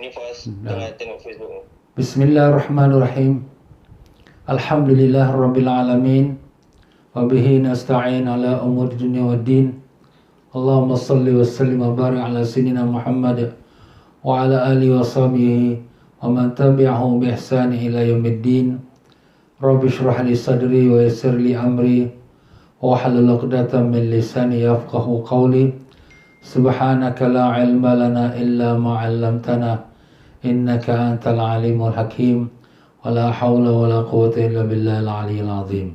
Ni Fas tengah tengok Facebook ni. Bismillahirrahmanirrahim. Alhamdulillah Rabbil Alamin. Wabihi nasta'in ala umur dunia wa din. Allahumma salli wa sallim wa barik ala sayyidina Muhammad wa ala alihi wa sahbihi wa man tabi'ahu bi ihsani ila yaumiddin. Rabbi shrah li sadri wa yassir li amri wa hlul 'uqdatam min lisani yafqahu qawli. Subhanaka la ilma lana illa ma 'allamtana innaka antal alimul hakim. Wala haula wala quwwata illa billahil aliyyil azim.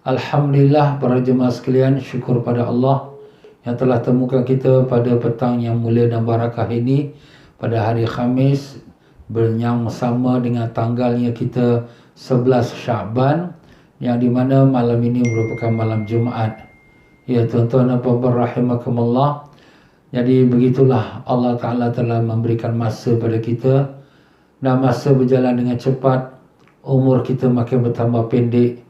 Alhamdulillah para jemaah sekalian, syukur pada Allah yang telah temukan kita pada petang yang mulia dan barakah ini pada hari Khamis yang sama dengan tanggalnya kita 11 Syaban, yang di mana malam ini merupakan malam Jumaat. Ya tuan-tuan dan puan-puan rahimakumullah. Jadi begitulah Allah Ta'ala telah memberikan masa pada kita, dan masa berjalan dengan cepat, umur kita makin bertambah pendek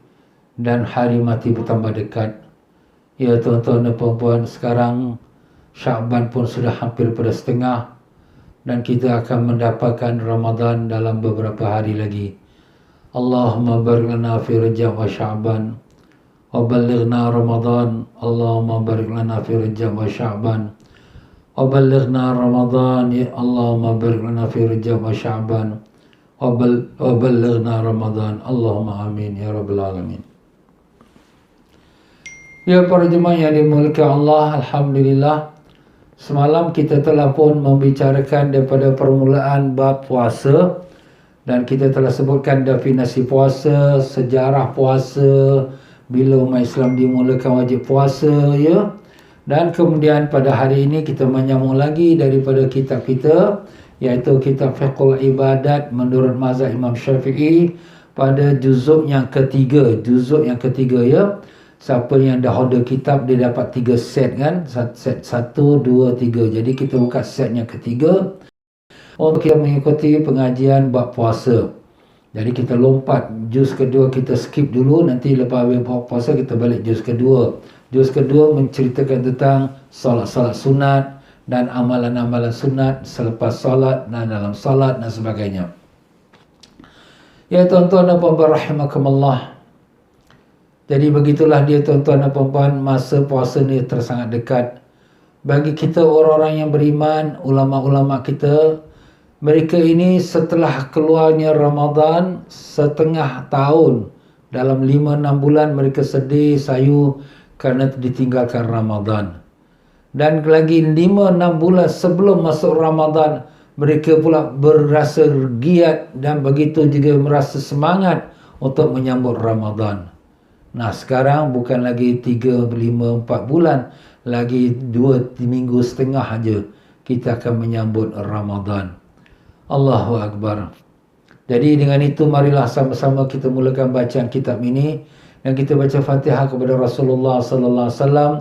dan hari mati bertambah dekat. Ya tuan-tuan dan puan-puan, sekarang Syaban pun sudah hampir pada setengah, dan kita akan mendapatkan Ramadan dalam beberapa hari lagi. Allahumma barik lana fi Rajab wa Sya'ban wa ballighna Ramadan. Allahumma barik lana fi Rajab wa Sya'ban wa ballighna Ramadan. Ya Allahumma barik lana fi Rajab wa Sya'ban wa ballighna Ramadan. Allahumma amin ya rabbal alamin. Ya para jemaah yang dimuliakan Allah, alhamdulillah semalam kita telah pun membicarakan daripada permulaan bab puasa, dan kita telah sebutkan definisi puasa, sejarah puasa, bila umat Islam dimulakan wajib puasa, ya. Dan kemudian pada hari ini kita menyambung lagi daripada kitab kita, iaitu kitab Fiqhul Ibadat menurut mazhab Imam Syafi'i pada juzuk yang ketiga. Juzuk yang ketiga, ya. Siapa yang dah order kitab dia dapat 3 set kan? Set 1, 2, 3. Jadi kita buka set yang ketiga untuk kita mengikuti pengajian bab puasa. Jadi kita lompat juz kedua, kita skip dulu, nanti lepas habis puasa kita balik juz kedua. Juz kedua menceritakan tentang solat-solat sunat dan amalan-amalan sunat selepas solat dan dalam solat dan sebagainya. Ya tuan-tuan dan puan-puan rahimakumullah. Jadi begitulah dia tuan-tuan dan puan-puan, masa puasa ni tersangat dekat. Bagi kita orang-orang yang beriman, ulama-ulama kita, mereka ini setelah keluarnya Ramadan setengah tahun, dalam 5-6 bulan mereka sedih, sayu kerana ditinggalkan Ramadan. Dan lagi 5-6 bulan sebelum masuk Ramadan, mereka pula berasa giat dan begitu juga merasa semangat untuk menyambut Ramadan. Nah sekarang bukan lagi 3, 5, 4 bulan, lagi 2 minggu setengah aja kita akan menyambut Ramadan. Allahu Akbar. Jadi dengan itu marilah sama-sama kita mulakan bacaan kitab ini, dan kita baca Fatihah kepada Rasulullah sallallahu alaihi wasallam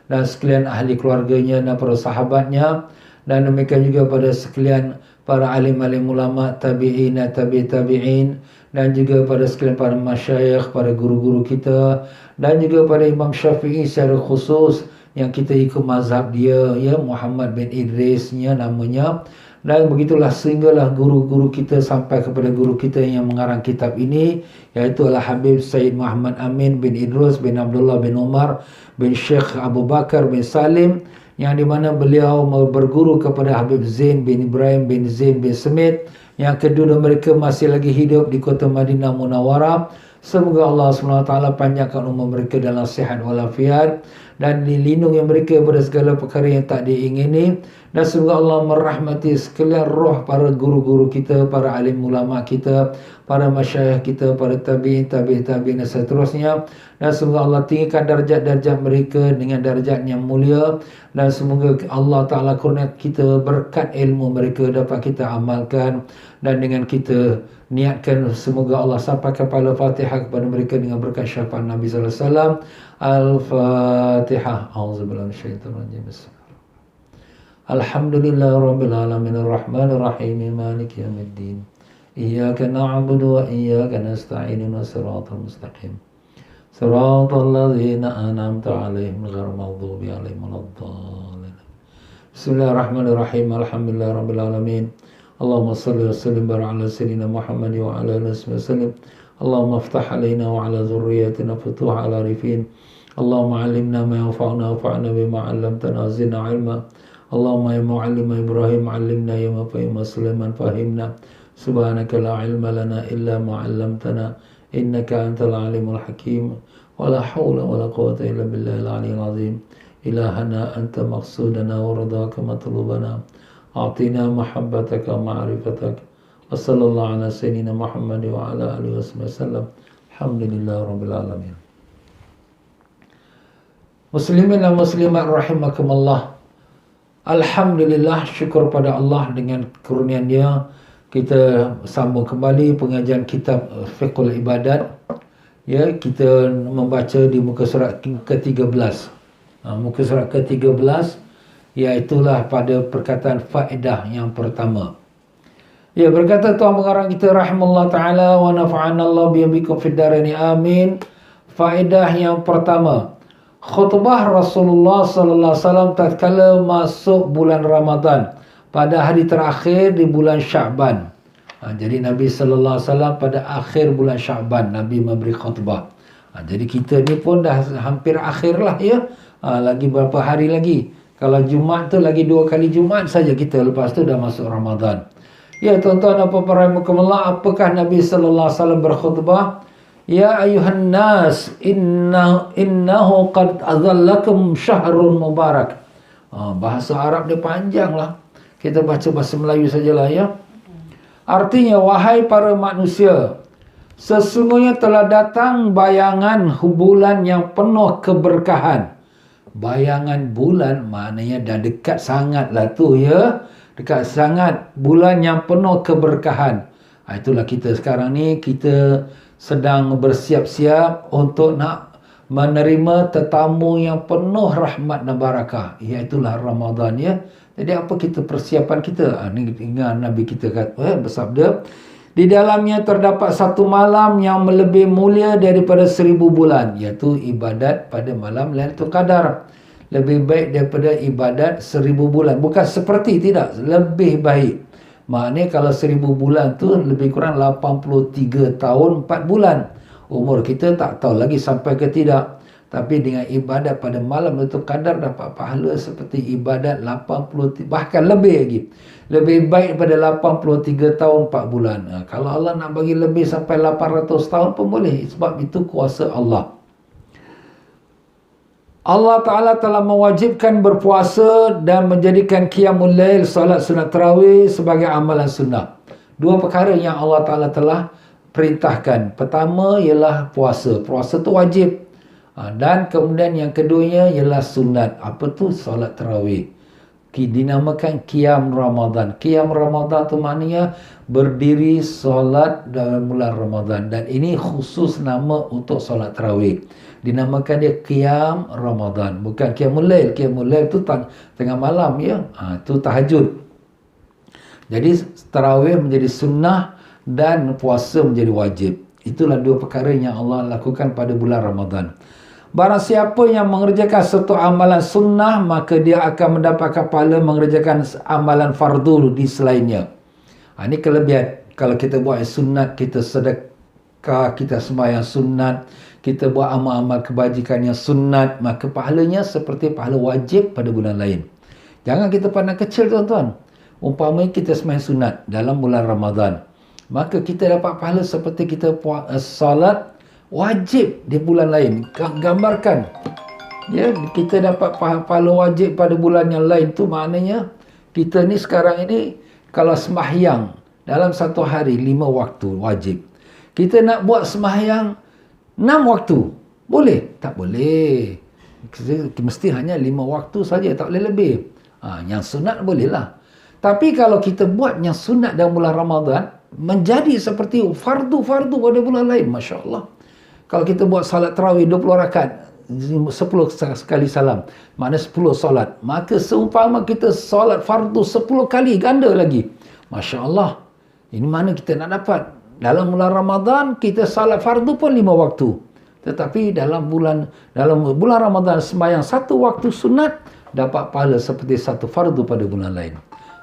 dan sekalian ahli keluarganya dan para sahabatnya, dan demikian juga pada sekalian para alim-alim ulama, tabi'in, tabi'in, dan juga pada sekalian para masyayikh, para guru-guru kita, dan juga pada Imam Syafi'i secara khusus yang kita ikut mazhab dia, ya, Muhammad bin Idrisnya namanya. Dan begitulah sehinggalah guru-guru kita sampai kepada guru kita yang mengarang kitab ini, iaitu Al-Habib Sayyid Muhammad Amin bin Idrus bin Abdullah bin Umar bin Syekh Abu Bakar bin Salim, yang di mana beliau berguru kepada Habib Zain bin Ibrahim bin Zain bin Smith, yang kedua mereka masih lagi hidup di kota Madinah Munawwarah. Semoga Allah SWT panjangkan umur mereka dalam sihat walafiat dan dilindungi mereka pada segala perkara yang tak diingini, dan semoga Allah merahmati sekalian roh para guru-guru kita, para alim ulama kita, para masyayikh kita, para tabi'in, tabi'in dan seterusnya, dan semoga Allah tinggikan darjat-darjat mereka dengan darjat yang mulia, dan semoga Allah Ta'ala kurniakan kita berkat ilmu mereka dapat kita amalkan, dan dengan kita niatkan semoga Allah sampaikan pada Fatihah kepada mereka dengan berkat syafaat Nabi sallallahu alaihi wasallam. Al-Fatihah. A'udzubillahi minasyaitonir rajim. Alhamdulillahirabbil alamin arrahmanir rahim maliki yaumiddin. Iyyaka na'budu wa iyyaka nasta'in ihdinas siratal mustaqim. Siratal ladzina an'amta 'alaihim ghairil maghdubi 'alaihim waladdallin. Bismillahirrahmanirrahim. Alhamdulillahirabbil alamin. Allahumma salli wa sallim ala sayyidina Muhammad wa ala alihi wa sallim. Allahumma aftah alaina wa ala dhurriyyatina futuha ala rifin. Allahumma allimna ma yanfa'una wanfa'na bima 'allamtana zidna 'ilma. Allahumma ya mu'allim Ibrahim 'allimna ya mufahhim Sulaiman fahimna. Subhanaka la 'ilma lana illa ma 'allamtana innaka antal 'alimul hakim. Wa la hawla wa la quwwata illa billahil 'aliyyil 'azim. Ilahana anta maqsudana wa ridaka matlubana. A'tina mahabbataka ma'rifatak. Wa sallallahu ala sayyidina Muhammad wa ala alihi wasallam. Alhamdulillah rabbil alamin. Muslimin dan muslimat rahimakumullah. Alhamdulillah, syukur pada Allah dengan kurnia-Nya kita sambung kembali pengajian kitab Fiqhul Ibadat. Ya, kita membaca di muka surat ke-13. Muka surat ke-13 iaitulah pada perkataan faedah yang pertama. Ya, berkata Tuan pengarang kita rahimahullah taala wa nafa'ana Allah bikum fid darain amin. Faedah yang pertama, khutbah Rasulullah sallallahu alaihi wasallam tatkala masuk bulan Ramadan pada hari terakhir di bulan Syaban. Jadi Nabi sallallahu alaihi wasallam pada akhir bulan Syaban Nabi memberi khutbah. Jadi kita ni pun dah hampir akhir lah ya. Lagi berapa hari lagi? Kalau Jumaat tu lagi 2 kali Jumaat saja kita, lepas tu dah masuk Ramadan. Ya tuan-tuan dan puan-puan rahimakumullah, apakah Nabi sallallahu alaihi wasallam berkhutbah? Ya ayuhan nas, innahu qad azallakum syahrun mubarak. Bahasa Arab dia panjang lah. Kita baca bahasa Melayu sajalah ya. Artinya, wahai para manusia, sesungguhnya telah datang bayangan bulan yang penuh keberkahan. Bayangan bulan maknanya dah dekat sangat lah tu ya. Dekat sangat bulan yang penuh keberkahan. Itulah kita sekarang ni, kita sedang bersiap-siap untuk nak menerima tetamu yang penuh rahmat dan barakah. Iaitulah Ramadan ya. Jadi apa kita persiapan kita? Ni ingat Nabi kita kata, bersabda, di dalamnya terdapat satu malam yang lebih mulia daripada 1000 bulan, iaitu ibadat pada malam Lailatul Qadar. Lebih baik daripada ibadat 1000 bulan. Bukan seperti, tidak, lebih baik. Maknanya kalau 1000 bulan tu lebih kurang 83 tahun 4 bulan. Umur kita tak tahu lagi sampai ke tidak. Tapi dengan ibadat pada malam Lailatul Qadar dapat pahala seperti ibadat 80, bahkan lebih lagi. Lebih baik daripada 83 tahun 4 bulan. Kalau Allah nak bagi lebih sampai 800 tahun pun boleh. Sebab itu kuasa Allah. Allah Ta'ala telah mewajibkan berpuasa dan menjadikan qiyamul lail, salat sunat tarawih sebagai amalan sunnah. 2 perkara yang Allah Ta'ala telah perintahkan. Pertama ialah puasa. Puasa tu wajib. Dan kemudian yang keduanya ialah sunat. Apa tu? Salat tarawih. Dinamakan Qiyam Ramadan. Qiyam Ramadan tu maknanya berdiri solat dalam bulan Ramadan. Dan ini khusus nama untuk solat tarawih. Dinamakan dia Qiyam Ramadan. Bukan Qiyamul Lail. Qiyamul Lail tu tengah malam ya. Tu tahajud. Jadi tarawih menjadi sunnah dan puasa menjadi wajib. Itulah 2 perkara yang Allah lakukan pada bulan Ramadan. Barang siapa yang mengerjakan satu amalan sunnah, maka dia akan mendapatkan pahala mengerjakan amalan fardu di selainnya. Ini kelebihan. Kalau kita buat sunat, kita sedekah, kita sembahyang sunat, kita buat amal-amal kebajikan yang sunat, maka pahalanya seperti pahala wajib pada bulan lain. Jangan kita pandang kecil tuan-tuan. Umpamanya kita sembahyang sunat dalam bulan Ramadan, maka kita dapat pahala seperti kita salat wajib di bulan lain. Gambarkan ya, kita dapat pahala wajib pada bulan yang lain tu maknanya kita ni sekarang ini kalau sembahyang dalam satu hari 5 waktu wajib, kita nak buat sembahyang 6 waktu boleh? Tak boleh. Mesti hanya 5 waktu saja, tak boleh lebih. Yang sunat boleh lah. Tapi kalau kita buat yang sunat dalam bulan Ramadan menjadi seperti fardu-fardu pada bulan lain, Masya Allah. Kalau kita buat salat tarawih 20 rakaat, 10 sekali salam, maknanya 10 solat. Maka seumpama kita solat fardu 10 kali, ganda lagi. Masya Allah. Ini mana kita nak dapat? Dalam bulan Ramadan, kita salat fardu pun 5 waktu. Tetapi dalam bulan Ramadan, sembahyang 1 waktu sunat, dapat pahala seperti 1 fardu pada bulan lain.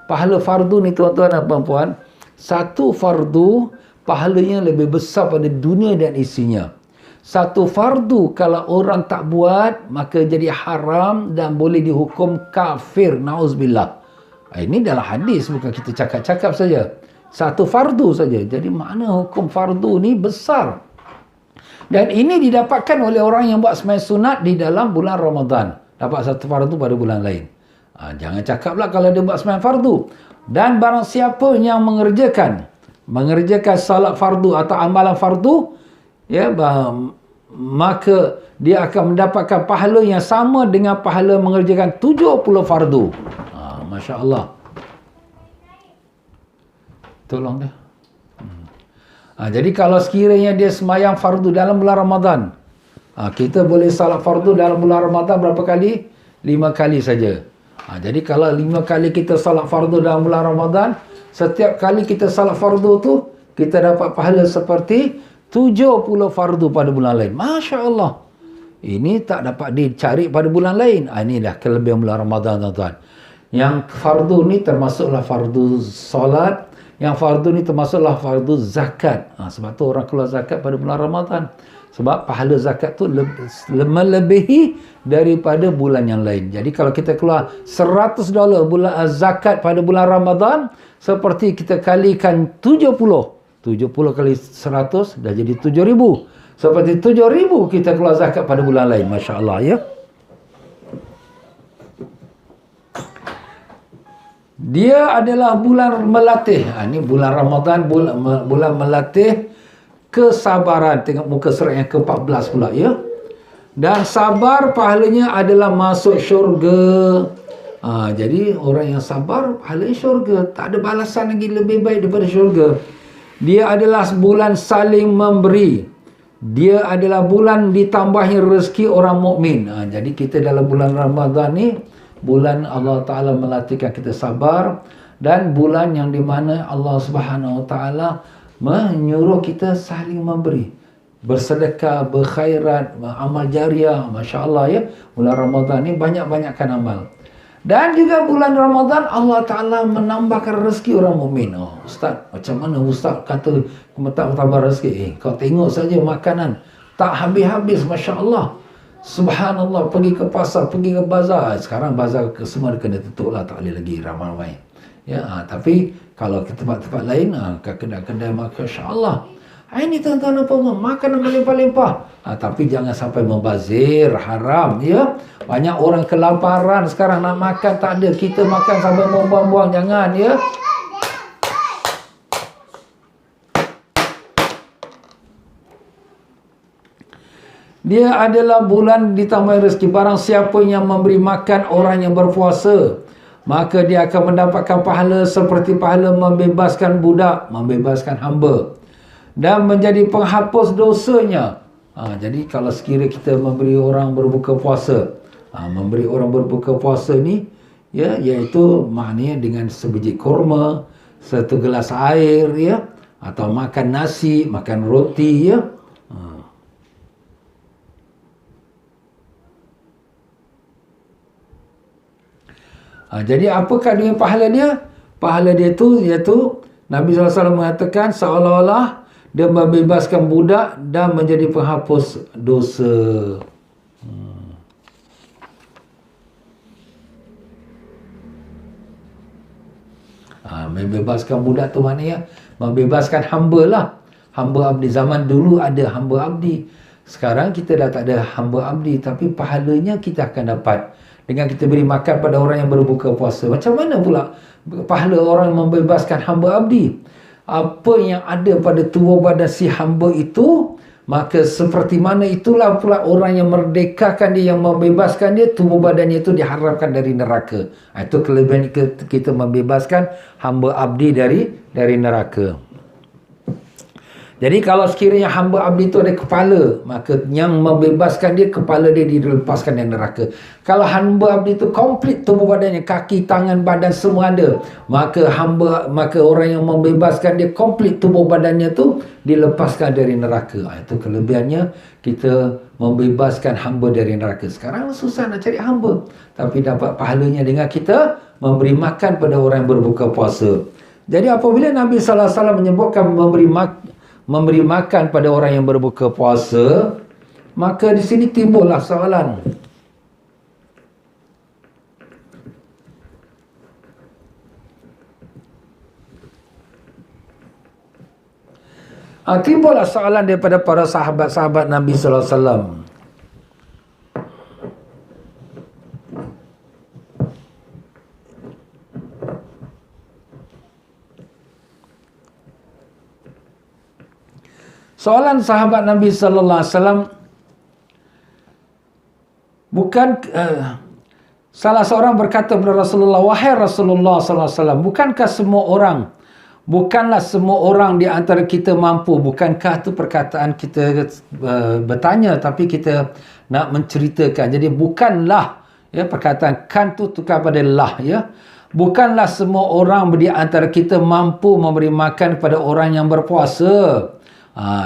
pahala fardu ni tuan-tuan dan puan-puan, satu fardu pahalanya lebih besar pada dunia dan isinya. Satu fardu kalau orang tak buat, maka jadi haram dan boleh dihukum kafir. Na'uzubillah. Ini dalam hadis, bukan kita cakap-cakap saja. Satu fardu saja. Jadi makna hukum fardu ni besar. Dan ini didapatkan oleh orang yang buat sembahyang sunat di dalam bulan Ramadan. Dapat satu fardu pada bulan lain. Jangan cakaplah kalau dia buat sembahyang fardu. Dan barang siapa yang mengerjakan salat fardu atau amalan fardu, ya, maka dia akan mendapatkan pahala yang sama dengan pahala mengerjakan 70 fardu. Masya Allah. Tolong dia. Jadi kalau sekiranya dia sembahyang fardu dalam bulan Ramadan, kita boleh salat fardu dalam bulan Ramadan berapa kali? 5 kali saja. Jadi kalau 5 kali kita salat fardu dalam bulan Ramadan, setiap kali kita salat fardu tu, kita dapat pahala seperti 70 fardu pada bulan lain. Masya Allah. Ini tak dapat dicari pada bulan lain. Inilah kelebihan bulan Ramadan, tuan-tuan. Yang fardu ni termasuklah fardu solat. Yang fardu ni termasuklah fardu zakat. Sebab tu orang keluar zakat pada bulan Ramadan. Sebab pahala zakat tu melebihi daripada bulan yang lain. Jadi kalau kita keluar $100 bulan zakat pada bulan Ramadan, seperti kita kalikan 70 kali 100 dah jadi 7,000. Seperti 7,000 kita keluar zakat pada bulan lain. Masya Allah, ya. Dia adalah bulan melatih. Ini bulan Ramadan, bulan melatih kesabaran. Tengok muka surat yang ke-14 pula, ya. Dan sabar pahalanya adalah masuk syurga. Jadi orang yang sabar pahalanya syurga. Tak ada balasan lagi lebih baik daripada syurga. Dia adalah bulan saling memberi. Dia adalah bulan ditambahi rezeki orang mukmin. Jadi kita dalam bulan Ramadan ni, bulan Allah Ta'ala melatihkan kita sabar, dan bulan yang di mana Allah Subhanahu Wa Ta'ala menyuruh kita saling memberi, bersedekah, berkhairat, amal jariah. Masya Allah, ya. Bulan Ramadan ni banyak-banyakkan amal. Dan juga bulan Ramadan Allah Ta'ala menambahkan rezeki orang mukmin. Ustaz, macam mana Ustaz kata tambah rezeki? Kau tengok saja makanan tak habis-habis. Masya Allah. Subhanallah, pergi ke pasar, pergi ke bazar. Sekarang bazar semua kena tutup lah, tak boleh lagi ramai-ramai. Ya, tapi kalau ke tempat-tempat lain, ke kedai-kedai, maka insya-Allah. Ini tuan-tuan dan puan-puan, makanan melimpah-limpah. Tapi jangan sampai membazir, haram, ya. Banyak orang kelaparan sekarang, nak makan tak ada. Kita makan sampai buang-buang, jangan, ya. Dia adalah bulan ditambah rezeki. Barang siapa yang memberi makan orang yang berpuasa, maka dia akan mendapatkan pahala seperti pahala membebaskan budak, membebaskan hamba, dan menjadi penghapus dosanya. Jadi kalau sekiranya kita memberi orang berbuka puasa, memberi orang berbuka puasa ni, ya, iaitu maknanya dengan sebiji kurma, satu gelas air, ya, atau makan nasi, makan roti, ya. Jadi apakah dengan pahala dia? Pahala dia tu iaitu Nabi SAW mengatakan seolah-olah dia membebaskan budak dan menjadi penghapus dosa. Membebaskan budak tu maknanya membebaskan hamba lah. Hamba abdi. Zaman dulu ada hamba abdi. Sekarang kita dah tak ada hamba abdi, tapi pahalanya kita akan dapat dengan kita beri makan pada orang yang berbuka puasa. Macam mana pula pahala orang membebaskan hamba abdi? Apa yang ada pada tubuh badan si hamba itu, maka seperti mana itulah pula orang yang merdekakan dia, yang membebaskan dia, tubuh badannya itu diharapkan dari neraka. Itu kelebihan kita membebaskan hamba abdi dari neraka. Jadi kalau sekiranya hamba abdi itu ada kepala, maka yang membebaskan dia, kepala dia dilepaskan dari neraka. Kalau hamba abdi itu komplit tubuh badannya, kaki, tangan, badan semua ada, maka orang yang membebaskan dia komplit tubuh badannya tu dilepaskan dari neraka. Itu kelebihannya kita membebaskan hamba dari neraka. Sekarang susah nak cari hamba, tapi dapat pahalanya dengan kita memberi makan pada orang yang berbuka puasa. Jadi apabila Nabi sallallahu alaihi wasallam menyebutkan memberi makan pada orang yang berbuka puasa, maka di sini timbullah soalan. Timbullah soalan daripada para sahabat-sahabat Nabi sallallahu alaihi wasallam. Soalan sahabat Nabi sallallahu alaihi wasallam, bukan salah seorang berkata kepada Rasulullah, "Wahai Rasulullah sallallahu alaihi wasallam, bukanlah semua orang di antara kita mampu." Bukankah itu perkataan kita bertanya, tapi kita nak menceritakan. Jadi bukanlah, ya, perkataan kan tu tukar pada lah, ya. Bukanlah semua orang di antara kita mampu memberi makan kepada orang yang berpuasa.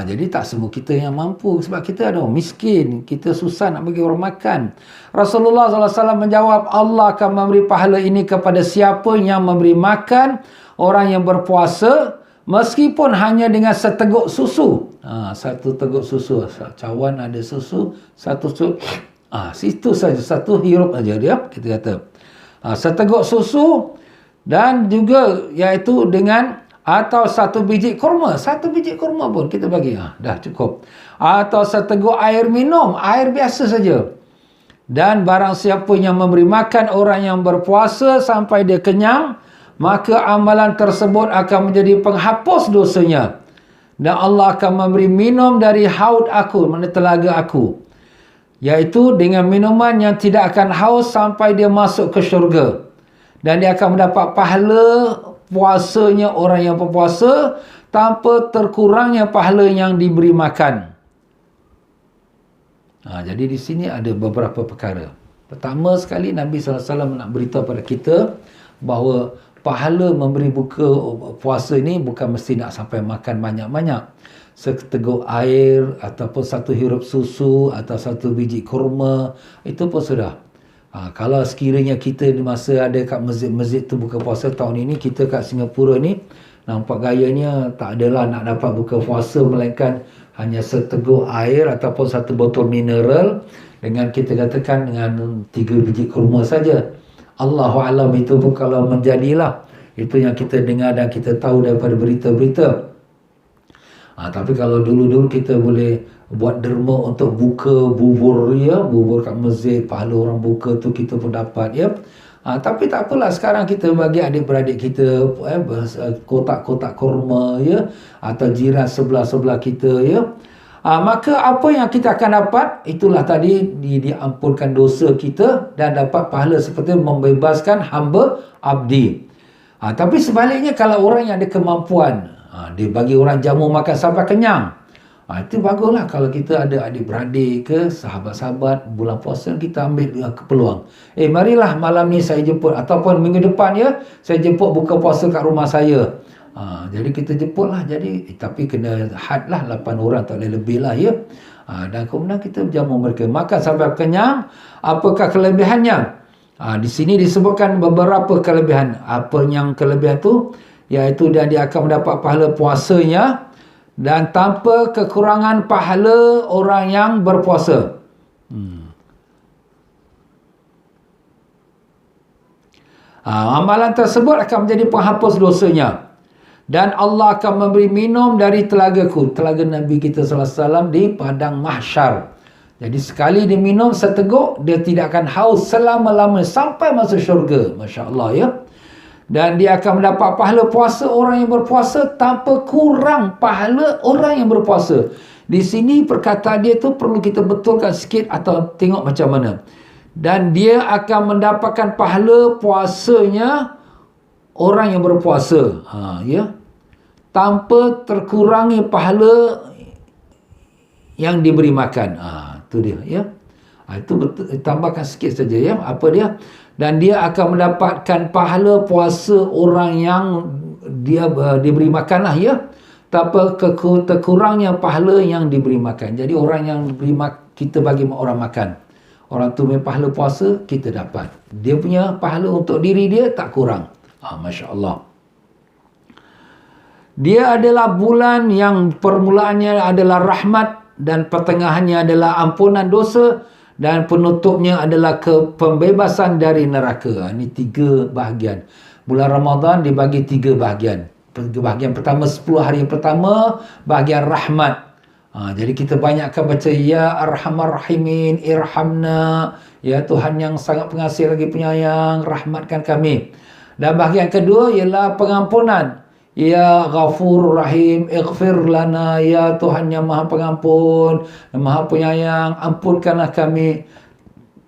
Jadi tak semua kita yang mampu, sebab kita ada miskin, kita susah nak bagi orang makan. Rasulullah SAW menjawab, Allah akan memberi pahala ini kepada siapa yang memberi makan orang yang berpuasa, meskipun hanya dengan seteguk susu. Satu teguk susu, cawan ada susu, satu susu, situ saja, satu hirup aja dia, kita kata. Seteguk susu, dan juga iaitu dengan atau satu biji kurma. Satu biji kurma pun kita bagi. Dah cukup. Atau seteguk air minum. Air biasa saja. Dan barang siapa yang memberi makan orang yang berpuasa sampai dia kenyang, maka amalan tersebut akan menjadi penghapus dosanya. Dan Allah akan memberi minum dari haud aku, mana telaga aku. Iaitu dengan minuman yang tidak akan haus sampai dia masuk ke syurga. Dan dia akan mendapat pahala puasanya orang yang berpuasa tanpa terkurangnya pahala yang diberi makan. Jadi di sini ada beberapa perkara. Pertama sekali, Nabi SAW nak beritahu pada kita bahawa pahala memberi buka puasa ini bukan mesti nak sampai makan banyak-banyak. Seteguk air ataupun satu hirup susu atau satu biji kurma, itu pun sudah. Kalau sekiranya kita di masa ada kat masjid-masjid tu buka puasa tahun ini, kita kat Singapura ni nampak gayanya tak adalah nak dapat buka puasa melainkan hanya seteguk air ataupun satu botol mineral dengan kita katakan dengan 3 biji kurma saja. Allahu alam itu pun kalau menjadilah. Itu yang kita dengar dan kita tahu daripada berita-berita. Tapi kalau dulu-dulu kita boleh buat derma untuk buka bubur, ya, bubur kat masjid, pahala orang buka tu kita pun dapat, ya. Tapi tak apalah, sekarang kita bagi adik-beradik kita kotak-kotak kurma, ya, atau jiran sebelah-sebelah kita, ya. Maka apa yang kita akan dapat, itulah tadi diampunkan dosa kita dan dapat pahala seperti membebaskan hamba abdi. Tapi sebaliknya, kalau orang yang ada kemampuan, dia bagi orang jamu makan sampai kenyang, itu baguslah. Kalau kita ada adik-beradik ke sahabat-sahabat bulan puasa, kita ambil peluang. Marilah malam ni saya jemput, ataupun minggu depan, ya, saya jemput buka puasa kat rumah saya. Jadi kita jemputlah. Jadi tapi kena had lah, 8 orang, tak boleh lebih lah, ya. Dan kemudian kita jamu mereka makan sampai kenyang. Apakah kelebihannya? Di sini disebutkan beberapa kelebihan. Apa yang kelebihan tu? Iaitu dia akan mendapat pahala puasanya dan tanpa kekurangan pahala orang yang berpuasa. Amalan tersebut akan menjadi penghapus dosanya. Dan Allah akan memberi minum dari telagaku, telaga Nabi kita SAW di padang mahsyar. Jadi sekali dia minum seteguk, dia tidak akan haus selama-lamanya sampai masuk syurga. Masya Allah, ya. Dan dia akan mendapat pahala puasa orang yang berpuasa tanpa kurang pahala orang yang berpuasa. Di sini perkataan dia tu perlu kita betulkan sikit atau tengok macam mana. Dan dia akan mendapatkan pahala puasanya orang yang berpuasa. Ya. tanpa terkurangi pahala yang diberi makan. Itu dia, ya. Itu betul, tambahkan sikit saja, ya. Apa dia? Dan dia akan mendapatkan pahala puasa orang yang dia diberi makan lah, ya. Tanpa terkurangnya pahala yang diberi makan. Jadi orang yang kita bagi orang makan, orang tu punya pahala puasa kita dapat. Dia punya pahala untuk diri dia tak kurang. Masya Allah. Dia adalah bulan yang permulaannya adalah rahmat dan pertengahannya adalah ampunan dosa dan penutupnya adalah pembebasan dari neraka. Ini 3 bahagian. Bulan Ramadan dibagi 3 bahagian. Bahagian pertama 10 hari pertama bahagian rahmat. Jadi kita banyakkan baca ya Arhamar Rahimin irhamna, ya Tuhan yang sangat pengasih lagi penyayang, rahmatkan kami. Dan bahagian kedua ialah pengampunan. Ya Ghafur Rahim ighfir lana, ya Tuhan yang Maha Pengampun, Maha Penyayang, ampunkanlah kami.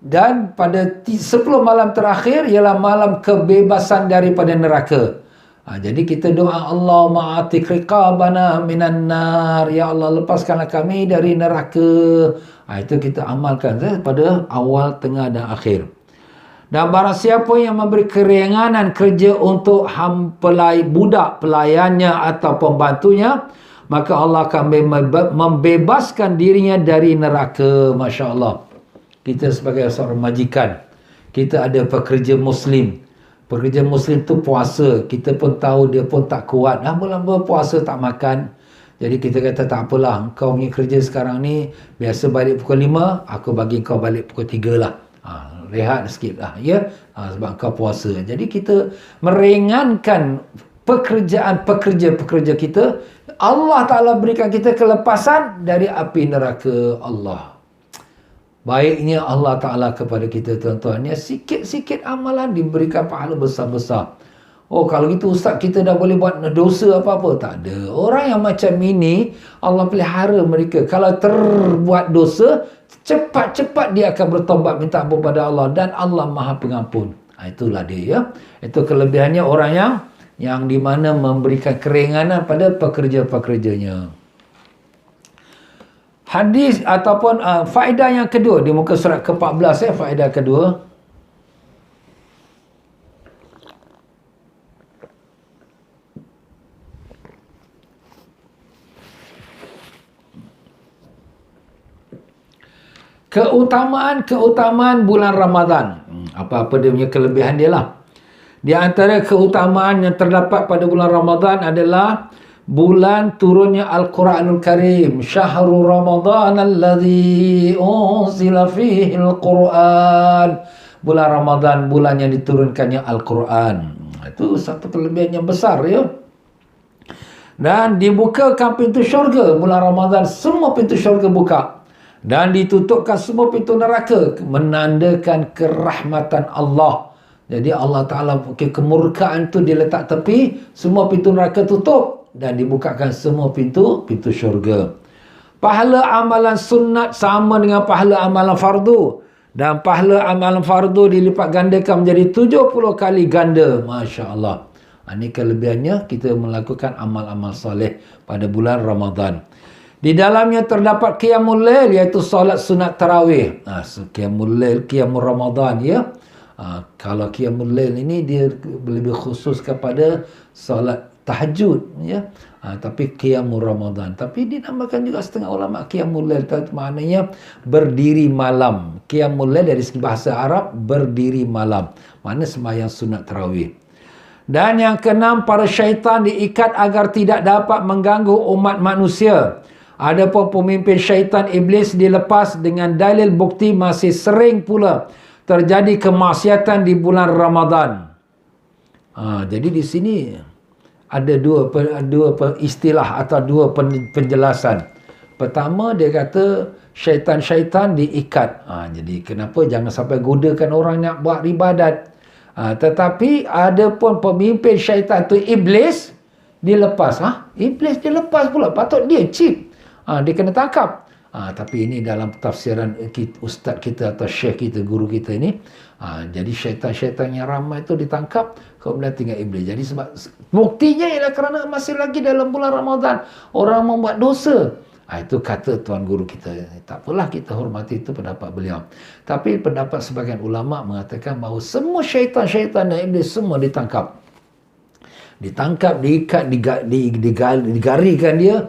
Dan pada 10 malam terakhir ialah malam kebebasan daripada neraka. Jadi kita doa Allahumma atik riqabana minan nar, ya Allah lepaskanlah kami dari neraka. Itu kita amalkan pada awal, tengah dan akhir. Dan barang siapa yang memberi keringanan kerja untuk budak pelayannya atau pembantunya, maka Allah akan membebaskan dirinya dari neraka. Masya Allah. Kita sebagai seorang majikan, kita ada pekerja muslim. Pekerja muslim tu puasa. Kita pun tahu dia pun tak kuat. Lama-lama puasa tak makan. Jadi kita kata tak apalah. Kau punya kerja sekarang ni biasa balik pukul 5. Aku bagi kau balik pukul 3 lah. Rehat sikit lah. Ya? Sebab kau puasa. Jadi kita meringankan pekerjaan pekerja-pekerja kita. Allah Ta'ala berikan kita kelepasan dari api neraka Allah. Baiknya Allah Ta'ala kepada kita, tuan-tuan, ya, sikit-sikit amalan diberikan pahala besar-besar. Kalau gitu ustaz, kita dah boleh buat dosa apa-apa? Tak ada. Orang yang macam ini Allah pelihara mereka. Kalau terbuat dosa, cepat-cepat dia akan bertobat minta ampun pada Allah, dan Allah Maha Pengampun. Itulah dia, ya. Itu kelebihannya orang yang di mana memberikan keringanan pada pekerja-pekerjanya. Hadis ataupun faedah yang kedua di muka surat ke-14, faedah kedua. Keutamaan bulan Ramadan. Apa-apa dia punya kelebihan dia lah. Di antara keutamaan yang terdapat pada bulan Ramadan adalah bulan turunnya Al-Quranul Karim. Syahrul Ramadan alladhi unzila fihi Al-Quran. Bulan Ramadan, bulan yang diturunkannya Al-Quran. Itu satu kelebihan yang besar, ya. Dan dibukakan pintu syurga bulan Ramadan. Semua pintu syurga buka. Dan ditutupkan semua pintu neraka. Menandakan kerahmatan Allah. Jadi Allah Ta'ala kemurkaan itu diletak tepi. Semua pintu neraka tutup. Dan dibukakan semua pintu syurga. Pahala amalan sunat sama dengan pahala amalan fardu. Dan pahala amalan fardu dilipat gandakan menjadi 70 kali ganda. Masya Allah. Ini kelebihannya kita melakukan amal-amal soleh pada bulan Ramadan. Di dalamnya terdapat qiyamul lail, iaitu solat sunat tarawih. Qiyamul lail, qiyamul Ramadan, ya. Kalau qiyamul lail ini dia lebih khusus kepada solat tahajud, ya. Tapi qiyamul Ramadan. Tapi dinamakan juga setengah ulama qiyamul lail, maknanya berdiri malam. Qiyamul lail dari segi bahasa Arab berdiri malam. Maknanya sembahyang sunat tarawih. Dan yang keenam, para syaitan diikat agar tidak dapat mengganggu umat manusia. Adapun pemimpin syaitan iblis dilepas dengan dalil bukti masih sering pula terjadi kemaksiatan di bulan Ramadan. Jadi di sini ada dua istilah atau dua penjelasan. Pertama, dia kata syaitan-syaitan diikat. Jadi kenapa jangan sampai godakan orang nak buat ibadat. Tetapi ada pun pemimpin syaitan tu iblis dilepas. Iblis dilepas pula. Patut dia cheat. Dia kena tangkap. Tapi ini dalam tafsiran ustaz kita atau syekh kita, guru kita ini, Jadi syaitan-syaitan yang ramai itu ditangkap, kemudian tinggal iblis. Jadi sebab buktinya ialah kerana masih lagi dalam bulan Ramadan, orang membuat dosa. Itu kata tuan guru kita. Tak apalah, kita hormati itu pendapat beliau. Tapi pendapat sebagian ulama mengatakan bahawa semua syaitan-syaitan dan iblis semua ditangkap. Ditangkap, diikat, digarikan dia,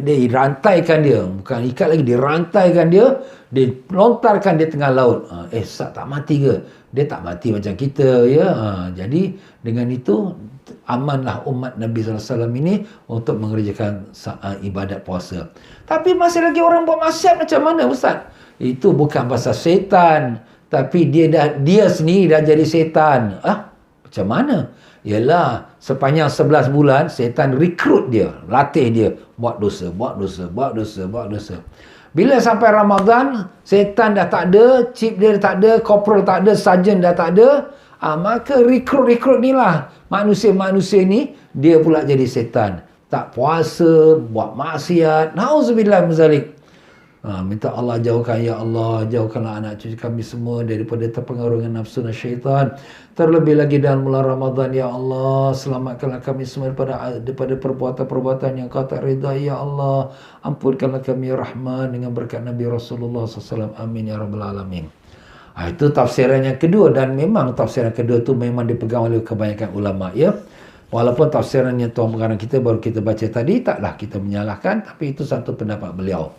dirantaikan dia. Bukan ikat lagi, dirantaikan dia, dilontarkan di tengah laut. Tak mati ke? Dia tak mati macam kita, ya. Jadi dengan itu amanlah umat Nabi SAW ini untuk mengerjakan ibadat puasa. Tapi masih lagi orang buat maksiat macam mana, Ustaz? Itu bukan pasal setan, tapi dia sendiri dah jadi setan. Macam mana? Ialah sepanjang 11 bulan setan rekrut dia, latih dia buat dosa. Bila sampai Ramadan, setan dah tak ada, chip dia tak ada, corporal tak ada, sarjan dah tak ada, maka rekrut ni lah manusia-manusia ni, dia pula jadi setan. Tak puasa, buat maksiat. Nauzubillah min zalik. Minta Allah jauhkan, ya Allah, jauhkanlah anak cucu kami semua daripada terpengaruh dengan nafsu dan syaitan. Terlebih lagi dalam bulan Ramadan, ya Allah, selamatkanlah kami semua daripada perbuatan-perbuatan yang Kau tak redha, ya Allah. Ampunkanlah kami, ya Rahman, dengan berkat Nabi Rasulullah SAW. Amin, ya Rabbal Alamin. Itu tafsiran yang kedua, dan memang tafsiran kedua tu memang dipegang oleh kebanyakan ulama, ya. Walaupun tafsiran yang tuan pengarang kita baru kita baca tadi, taklah kita menyalahkan, tapi itu satu pendapat beliau.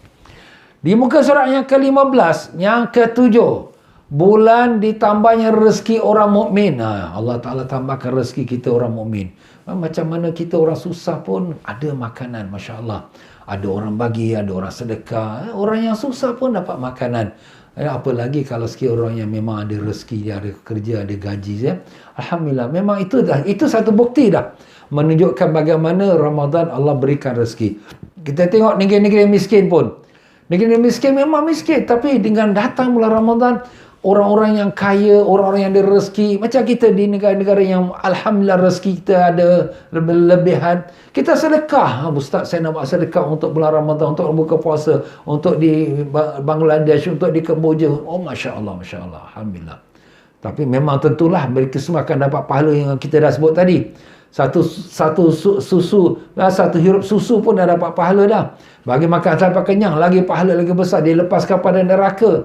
Di muka surat yang ke-15, yang ke-7, bulan ditambahnya rezeki orang mukmin. Allah Ta'ala tambahkan rezeki kita orang mukmin. Macam mana kita orang susah pun ada makanan, Masya Allah. Ada orang bagi, ada orang sedekah. Orang yang susah pun dapat makanan. Apalagi kalau sikit orang yang memang ada rezeki, dia ada kerja, ada gaji. Ya. Alhamdulillah, memang itu satu bukti dah. Menunjukkan bagaimana Ramadan Allah berikan rezeki. Kita tengok negeri-negeri miskin pun. Negeri miskin memang miskin, tapi dengan datang bulan Ramadan, orang-orang yang kaya, orang-orang yang ada rezeki, macam kita di negara-negara yang alhamdulillah rezeki kita ada lebihan, kita sedekah. Ustaz, saya nak buat sedekah untuk bulan Ramadan, untuk buka puasa, untuk di Bangladesh, untuk di Kemboja. Masya Allah, alhamdulillah. Tapi memang tentulah mereka semua akan dapat pahala yang kita dah sebut tadi. Satu hirup susu pun dah dapat pahala dah. Bagi makan sampai kenyang, lagi pahala lagi besar, dilepaskan pada neraka.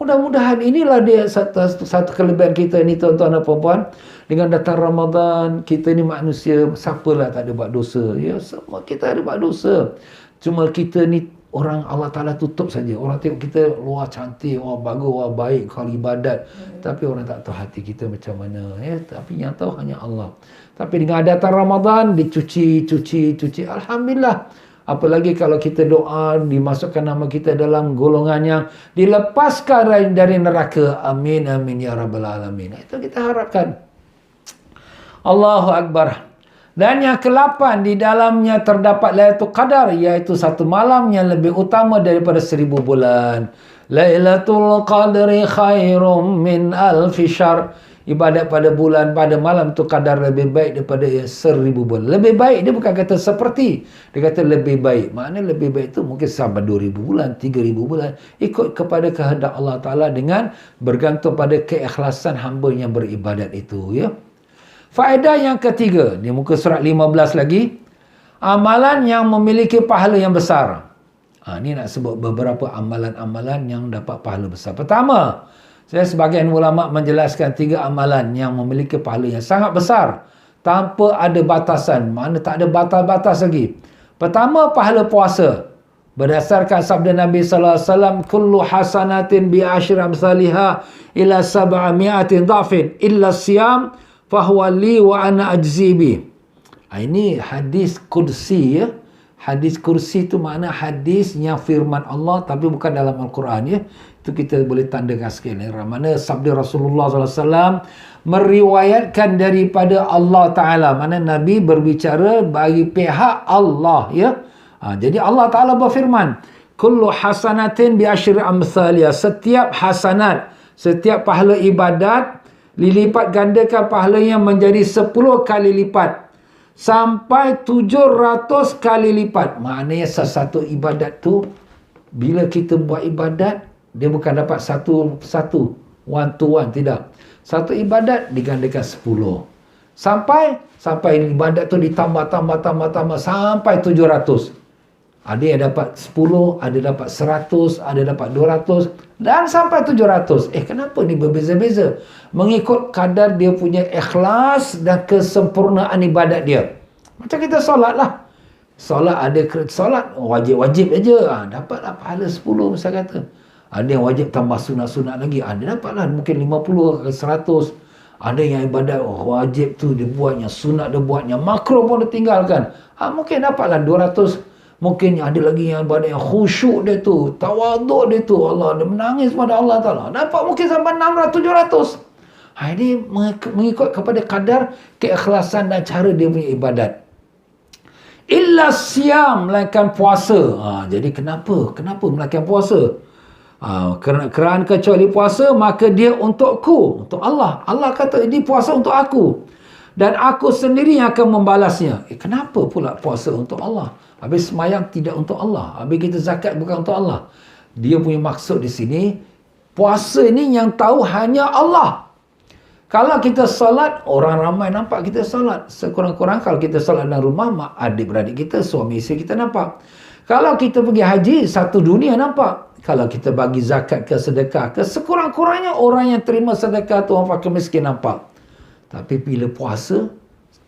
Mudah-mudahan inilah dia satu kelebihan kita ni, tuan-tuan dan puan-puan. Dengan datang Ramadan, kita ni manusia, siapalah tak ada buat dosa. Ya, semua kita ada buat dosa. Cuma kita ni orang Allah Ta'ala tutup saja. Orang tengok kita luar cantik, wah bagus, wah baik, kalau ibadat. Tapi orang tak tahu hati kita macam mana. Ya, tapi yang tahu hanya Allah. Tapi dengan datang Ramadan, dicuci. Alhamdulillah. Apalagi kalau kita doa, dimasukkan nama kita dalam golongan yang dilepaskan dari neraka. Amin, amin, ya Rabbal Alamin. Itu kita harapkan. Allahu Akbar. Dan yang ke-8, di dalamnya terdapat Lailatul Qadar, iaitu satu malam yang lebih utama daripada 1000 bulan. Lailatul Qadri khairum min alfi syahr. Ibadat pada bulan, pada malam tu kadar lebih baik daripada 1000 bulan. Lebih baik, dia bukan kata seperti. Dia kata lebih baik. Maknanya lebih baik tu mungkin sampai 2000 bulan, 3000 bulan. Ikut kepada kehendak Allah Ta'ala dengan bergantung pada keikhlasan hamba yang beribadat itu. Ya. Faedah yang ketiga, di muka surat 15 lagi. Amalan yang memiliki pahala yang besar. Ini nak sebut beberapa amalan-amalan yang dapat pahala besar. Pertama, saya sebagian ulama menjelaskan 3 amalan yang memiliki pahala yang sangat besar tanpa ada batasan. Mana tak ada batas-batas lagi. Pertama, pahala puasa. Berdasarkan sabda Nabi sallallahu alaihi wasallam, kullu hasanatin bi asyri amsalha ila 700 dhafin illa siyam fahuwa li wa ana ajzi bi. Ini hadis kursi, ya. Hadis kursi itu makna hadis yang firman Allah tapi bukan dalam Al-Quran, ya. Itu kita boleh tandakan sikit. Mana sabda Rasulullah SAW meriwayatkan daripada Allah Ta'ala. Mana Nabi berbicara bagi pihak Allah, ya. Jadi Allah Ta'ala berfirman, kullu hasanatin bi asyri amsalha. Setiap hasanat, setiap pahala ibadat, dilipat gandakan pahalanya menjadi 10 kali lipat. Sampai 700 kali lipat. Maknanya satu ibadat tu, bila kita buat ibadat, dia bukan dapat satu. one to one, tidak. Satu ibadat digandakan 10. Sampai ibadat tu ditambah sampai 700. Ada yang dapat 10, ada dapat 100, ada dapat 200 dan sampai 700. Kenapa ni berbeza-beza? Mengikut kadar dia punya ikhlas dan kesempurnaan ibadat dia. Macam kita solat lah. Solat ada solat wajib-wajib aja, dapatlah pahala 10 misal kata. Ada yang wajib tambah sunat-sunat lagi, ada dapatlah mungkin 50 ke 100. Ada yang ibadat wajib tu dia buatnya, sunat dia buatnya, makruh pun dia tinggalkan. Mungkin dapatlah 200. Mungkin ada lagi yang ibadat yang khusyuk dia tu, tawaduk dia tu, Allah, dia menangis pada Allah Ta'ala. Dapat mungkin sampai 600, 700. Ini mengikut kepada kadar keikhlasan dan cara dia punya ibadat. Illa siyam, melainkan puasa. Jadi kenapa melainkan puasa? Kerana kecuali puasa, maka dia untukku, untuk Allah. Allah kata, ini puasa untuk aku. Dan aku sendiri yang akan membalasnya. Kenapa pula puasa untuk Allah? Habis semayang tidak untuk Allah. Habis kita zakat bukan untuk Allah. Dia punya maksud di sini, puasa ni yang tahu hanya Allah. Kalau kita solat, orang ramai nampak kita solat. Sekurang-kurang kalau kita solat dalam rumah, adik-beradik kita, suami isteri kita nampak. Kalau kita pergi haji, satu dunia nampak. Kalau kita bagi zakat ke sedekah ke, sekurang-kurangnya orang yang terima sedekah tu, orang fakir miskin nampak. Tapi bila puasa,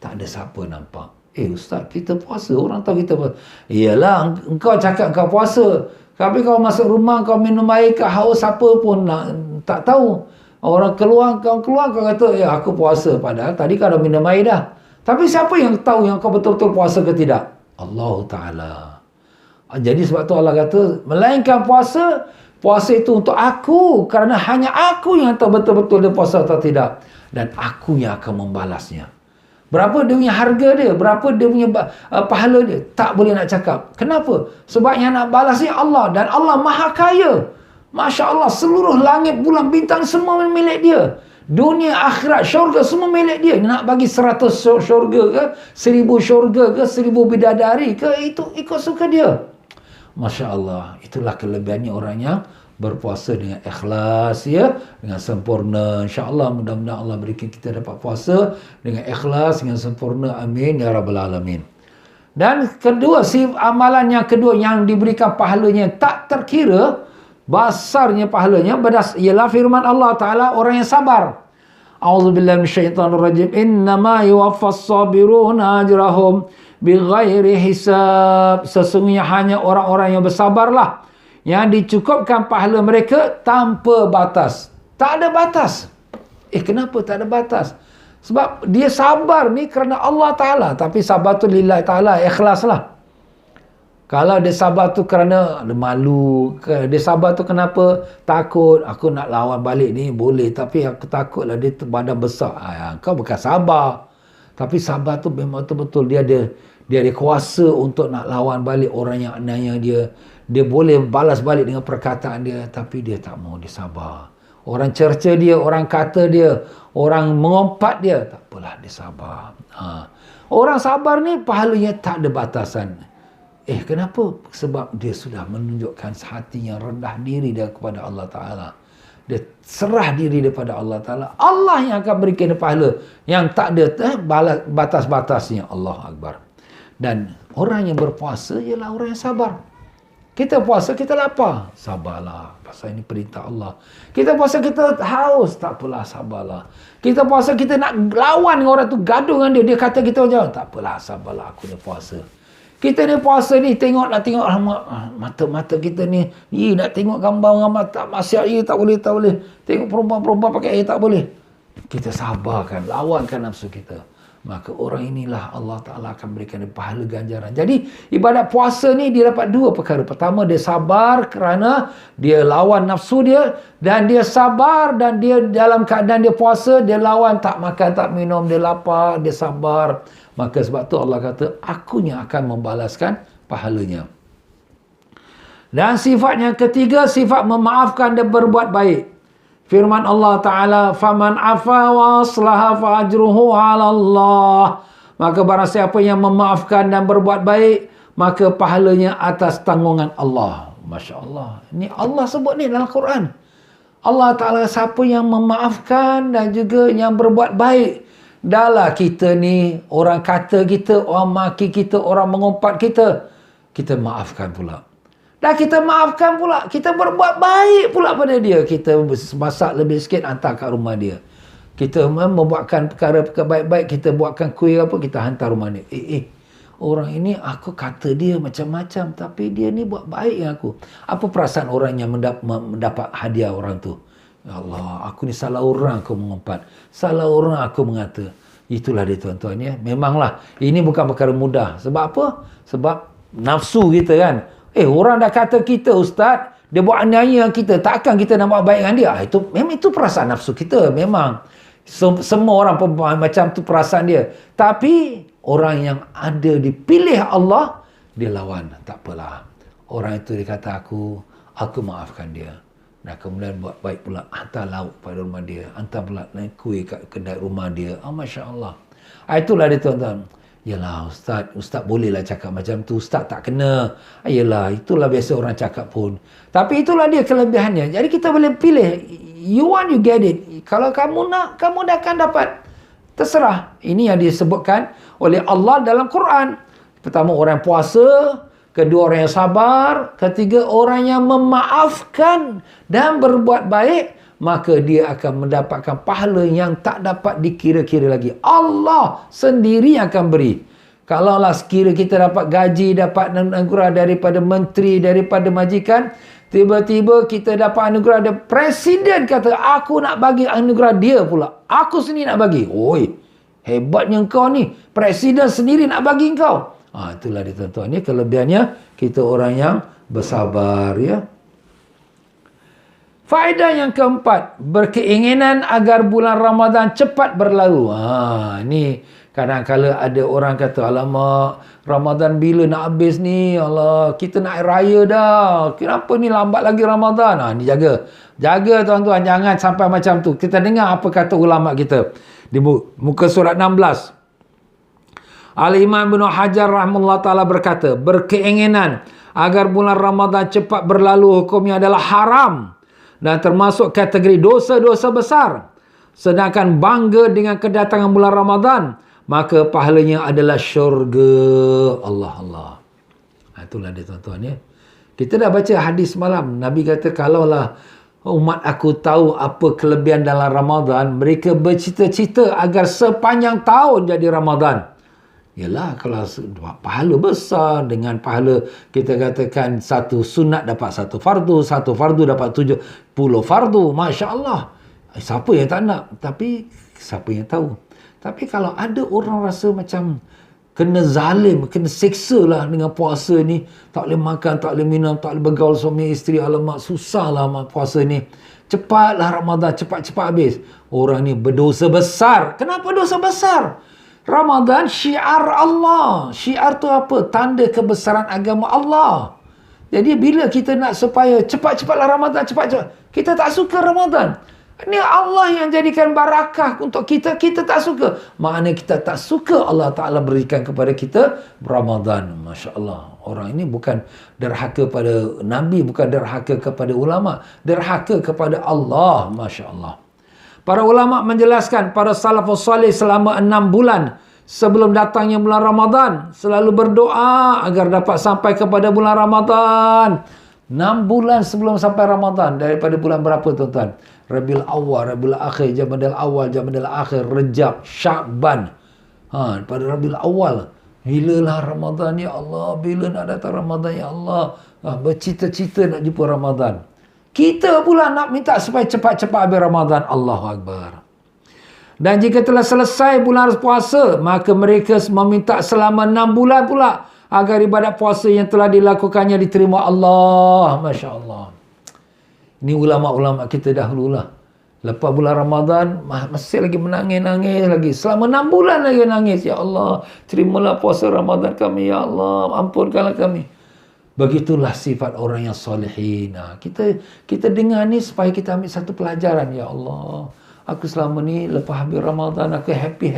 tak ada siapa nampak. Ustaz, kita puasa, orang tahu kita puasa. Iyalah, engkau cakap kau puasa. Tapi kau masuk rumah, kau minum air, kau haus, siapa pun tak tahu. Orang keluar, kau kata, aku puasa. Padahal tadi kau dah minum air dah. Tapi siapa yang tahu yang kau betul-betul puasa ke tidak? Allah Ta'ala. Jadi sebab tu Allah kata, melainkan puasa itu untuk aku. Kerana hanya aku yang tahu betul-betul dia puasa atau tidak. Dan aku yang akan membalasnya. Berapa dia punya harga dia, berapa dia punya pahala dia, tak boleh nak cakap. Kenapa? Sebab yang nak balas ni Allah, dan Allah maha kaya. Masya Allah, seluruh langit, bulan, bintang semua milik dia. Dunia, akhirat, syurga semua milik dia. Nak bagi 100 syurga ke, 1000 syurga ke, 1000 bidadari ke, itu ikut suka dia. Masya Allah, itulah kelebihannya orang yang berpuasa dengan ikhlas, ya, dengan sempurna. InsyaAllah mudah-mudahan Allah berikan kita dapat puasa dengan ikhlas, dengan sempurna. Amin ya rabbal alamin. Dan kedua, amalan yang kedua yang diberikan pahalanya tak terkira besarnya pahalanya, ialah firman Allah Ta'ala, orang yang sabar. A'udzubillahi minasyaitonirrajim. Innama yuwaffas sabiruna ajrahum bighairi hisab. Sesungguhnya hanya orang-orang yang bersabarlah yang dicukupkan pahala mereka tanpa batas. Tak ada batas. Kenapa tak ada batas? Sebab dia sabar ni kerana Allah Ta'ala. Tapi sabar tu lillahi ta'ala, ikhlas lah. Kalau dia sabar tu kerana dia malu, dia sabar tu kenapa? Takut, aku nak lawan balik ni boleh, tapi aku takutlah dia badan besar. Kau bukan sabar. Tapi sabar tu memang betul-betul dia ada kuasa untuk nak lawan balik orang yang aniaya dia. Dia boleh balas balik dengan perkataan dia, tapi dia tak mau, dia sabar. Orang cerca dia, orang kata dia, orang mengompat dia, tak apalah, dia sabar. Orang sabar ni pahalanya tak ada batasan. Kenapa? Sebab dia sudah menunjukkan hati yang rendah diri dia kepada Allah Ta'ala. Dia serah diri daripada Allah Ta'ala. Allah yang akan berikan pahala yang tak ada batas-batasnya. Allah Akbar. Dan orang yang berpuasa ialah orang yang sabar. Kita puasa, kita lapar, sabarlah. Pasal ini perintah Allah. Kita puasa, kita haus, tak apalah, sabarlah. Kita puasa, kita nak lawan dengan orang tu, gaduh dengan dia. Dia kata kita jauh, tak apalah, sabarlah, aku ni puasa. Kita ni puasa ni, tengok mata kita ni, nak tengok gambar-gambar tak maksiat, tak boleh. Tengok perempuan-perempuan pakai tak boleh. Kita sabarkan, lawankan nafsu kita. Maka orang inilah Allah Ta'ala akan berikan dia pahala ganjaran. Jadi ibadat puasa ni dia dapat dua perkara. Pertama, dia sabar kerana dia lawan nafsu dia. Dan dia sabar, dan dia dalam keadaan dia puasa, dia lawan, tak makan, tak minum, dia lapar, dia sabar. Maka sebab tu Allah kata, akunya akan membalaskan pahalanya. Dan sifat yang ketiga, sifat memaafkan dan berbuat baik. Firman Allah Ta'ala, faman afa wa aslaha fa ajruhu 'ala Allah. Maka barang siapa yang memaafkan dan berbuat baik, maka pahalanya atas tanggungan Allah. Masya Allah. Ini Allah sebut ni dalam Quran. Allah Ta'ala siapa yang memaafkan dan juga yang berbuat baik. Dahlah kita ni, orang kata kita, orang maki kita, orang mengumpat kita, kita maafkan pula. Dan kita maafkan pula, kita berbuat baik pula pada dia. Kita masak lebih sikit, hantar kat rumah dia. Kita membuatkan perkara-perkara baik-baik, kita buatkan kuih apa, kita hantar rumah dia. Orang ini aku kata dia macam-macam, tapi dia ni buat baik dengan aku. Apa perasaan orang yang mendapat hadiah orang tu? Ya Allah, aku ni salah orang aku mengumpat. Salah orang aku mengata. Itulah dia tuan-tuan ya. Memanglah, ini bukan perkara mudah. Sebab apa? Sebab nafsu kita kan. Orang dah kata kita ustaz, dia buat aniaya kita, takkan kita nak buat baik dengan dia? Memang itu perasaan nafsu kita. Memang. Semua orang pun macam tu perasaan dia. Tapi orang yang ada dipilih Allah, dia lawan. Tak apalah. Orang itu dia kata aku maafkan dia. Dan kemudian buat baik pula. Hantar lauk pada rumah dia. Hantar pula kuih kat kedai rumah dia. Masya Allah. Itulah dia tuan-tuan. Yalah Ustaz bolehlah cakap macam tu. Ustaz tak kena. Yalah, itulah biasa orang cakap pun. Tapi itulah dia kelebihannya. Jadi kita boleh pilih. You want, you get it. Kalau kamu nak, kamu dah akan dapat. Terserah. Ini yang disebutkan oleh Allah dalam Quran. Pertama, orang yang puasa. Kedua, orang yang sabar. Ketiga, orang yang memaafkan dan berbuat baik. Maka dia akan mendapatkan pahala yang tak dapat dikira-kira lagi. Allah sendiri akan beri. Kalaulah sekira kita dapat gaji, dapat anugerah daripada menteri, daripada majikan, tiba-tiba kita dapat anugerah, ada presiden kata, aku nak bagi anugerah dia pula. Aku sendiri nak bagi. Oi, hebatnya kau ni. Presiden sendiri nak bagi kau. Itulah dia tuan-tuan. Ini kelebihannya kita orang yang bersabar ya. Faedah yang keempat, berkeinginan agar bulan Ramadan cepat berlalu. Ni kadang-kala ada orang kata, alamak, Ramadan bila nak habis ni? Allah, kita nak raya dah. Kenapa ni lambat lagi Ramadan? Ni jaga. Jaga tuan-tuan, jangan sampai macam tu. Kita dengar apa kata ulama kita. Di muka surat 16. Al-Imam Ibn Hajar rahimahullah ta'ala berkata, berkeinginan agar bulan Ramadan cepat berlalu hukumnya adalah haram. Dan termasuk kategori dosa-dosa besar. Sedangkan bangga dengan kedatangan bulan Ramadan, maka pahalanya adalah syurga. Allah. Itulah dia tuan-tuan ya. Kita dah baca hadis malam. Nabi kata, kalaulah umat aku tahu apa kelebihan dalam Ramadan, mereka bercita-cita agar sepanjang tahun jadi Ramadan. Yalah, kalau pahala besar, dengan pahala kita katakan satu sunat dapat satu fardu dapat 70 fardu. Masya Allah. Siapa yang tak nak? Tapi siapa yang tahu? Tapi kalau ada orang rasa macam kena zalim, kena seksa lah dengan puasa ni, tak boleh makan, tak boleh minum, tak boleh bergaul suami isteri, alamak susah lah puasa ni, cepatlah Ramadan, cepat-cepat habis. Orang ni berdosa besar. Kenapa dosa besar? Ramadan syiar Allah. Syiar tu apa? Tanda kebesaran agama Allah. Jadi bila kita nak supaya cepat-cepatlah Ramadan, cepat-cepat, kita tak suka Ramadan. Ini Allah yang jadikan barakah untuk kita, kita tak suka. Maknanya kita tak suka Allah Ta'ala berikan kepada kita Ramadan. Masya Allah. Orang ini bukan derhaka pada Nabi, bukan derhaka kepada ulama, derhaka kepada Allah. Masya Allah. Para ulama menjelaskan, para salafus salih selama 6 bulan sebelum datangnya bulan Ramadan selalu berdoa agar dapat sampai kepada bulan Ramadan. 6 bulan sebelum sampai Ramadan. Daripada bulan berapa tuan-tuan? Rabiul Awal, Rabiul Akhir, Jamadil Awal, Jamadil Akhir, Rejab, Sya'ban. Pada Rabiul Awal, bilalah Ramadan ya Allah, bila nak datang Ramadan ya Allah. Bercita-cita nak jumpa Ramadan. Kita pula nak minta supaya cepat-cepat habis Ramadan. Allahu Akbar. Dan jika telah selesai bulan puasa, maka mereka meminta selama 6 bulan pula agar ibadat puasa yang telah dilakukannya diterima Allah. Masya Allah. Ini ulama-ulama kita dahululah. Lepas bulan Ramadan, masih lagi menangis-nangis lagi. Selama 6 bulan lagi nangis. Ya Allah, terimalah puasa Ramadan kami. Ya Allah, ampunkanlah kami. Begitulah sifat orang yang solehin. Kita dengar ni supaya kita ambil satu pelajaran. Ya Allah, aku selama ni lepas habis Ramadan, aku happy.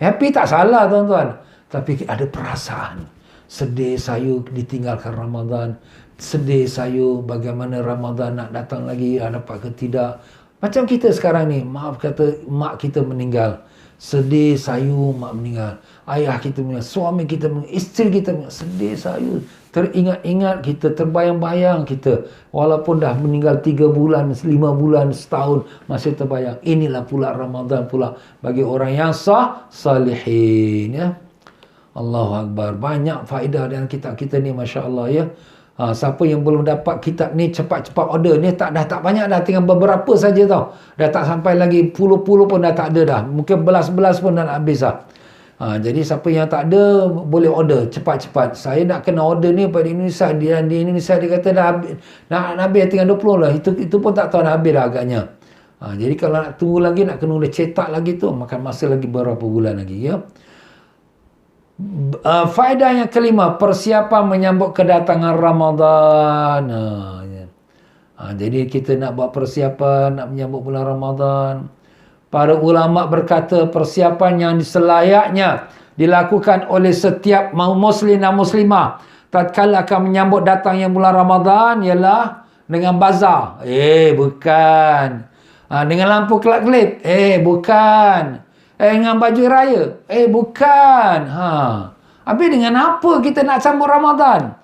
Happy tak salah tuan-tuan. Tapi ada perasaan sedih saya ditinggalkan Ramadan. sedih sayu bagaimana Ramadan nak datang lagi, dapat ke tidak. Macam kita sekarang ni, maaf kata mak kita meninggal, sedih sayu mak meninggal, ayah kita meninggal, suami kita meninggal, isteri kita meninggal, sedih sayu, teringat-ingat kita, terbayang-bayang kita, walaupun dah meninggal 3 bulan, 5 bulan, setahun, masih terbayang. Inilah pula Ramadan pula bagi orang yang salihin, ya. Allahu Akbar. Banyak faedah dalam kitab kita ni, Masya Allah, ya. Siapa yang belum dapat kitab ni, cepat-cepat order. Ni dah tak banyak dah, tinggal beberapa saja tau. Dah tak sampai lagi puluh-puluh pun dah tak ada dah. Mungkin belas-belas pun dah nak habis dah. Jadi siapa yang tak ada, boleh order cepat-cepat. Saya nak kena order ni pada Indonesia. Di Indonesia dia kata dah habis, nak habis tinggal 20 lah. Itu pun tak tahu nak habis dah agaknya. Jadi kalau nak tunggu lagi, nak kena cetak lagi tu, makan masa lagi beberapa bulan lagi, ya. Faedah yang kelima, persiapan menyambut kedatangan Ramadan. Jadi kita nak buat persiapan, nak menyambut bulan Ramadan. Para ulama berkata persiapan yang selayaknya dilakukan oleh setiap muslim dan muslimah tatkala akan menyambut datangnya bulan Ramadan ialah dengan bazar. Bukan. Dengan lampu kelap-kelip. Bukan. Dengan baju raya. Bukan. Habis dengan apa kita nak sambut Ramadan?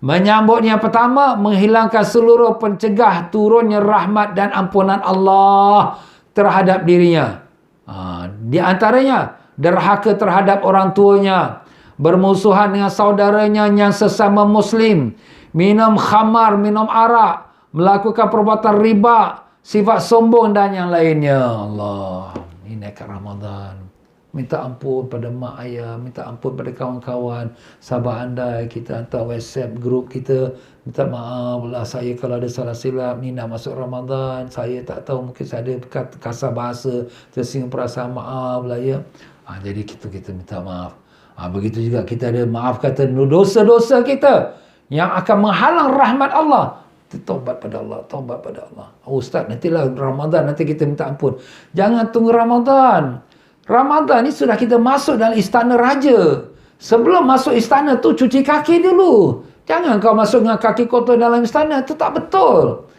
Menyambutnya pertama, menghilangkan seluruh pencegah turunnya rahmat dan ampunan Allah terhadap dirinya. Di antaranya, derhaka terhadap orang tuanya, bermusuhan dengan saudaranya yang sesama muslim, minum khamar, minum arak, melakukan perbuatan riba, sifat sombong dan yang lainnya. Allah. Ini dekat Ramadan. Minta ampun pada mak ayah, minta ampun pada kawan-kawan, sahabat anda, kita hantar WhatsApp group kita, minta maaf lah saya kalau ada salah silap, ni nak masuk Ramadan, saya tak tahu, mungkin saya ada kasar bahasa, tersinggung perasaan, maaf lah, ya. Jadi kita minta maaf. Begitu juga kita ada maaf kata dosa-dosa kita yang akan menghalang rahmat Allah. Taubat pada Allah, taubat pada Allah. Ustaz, nantilah Ramadan, nanti kita minta ampun. Jangan tunggu Ramadan. Ramadan ni sudah kita masuk dalam istana raja. Sebelum masuk istana tu, cuci kaki dulu. Jangan kau masuk dengan kaki kotor dalam istana. Itu tak betul.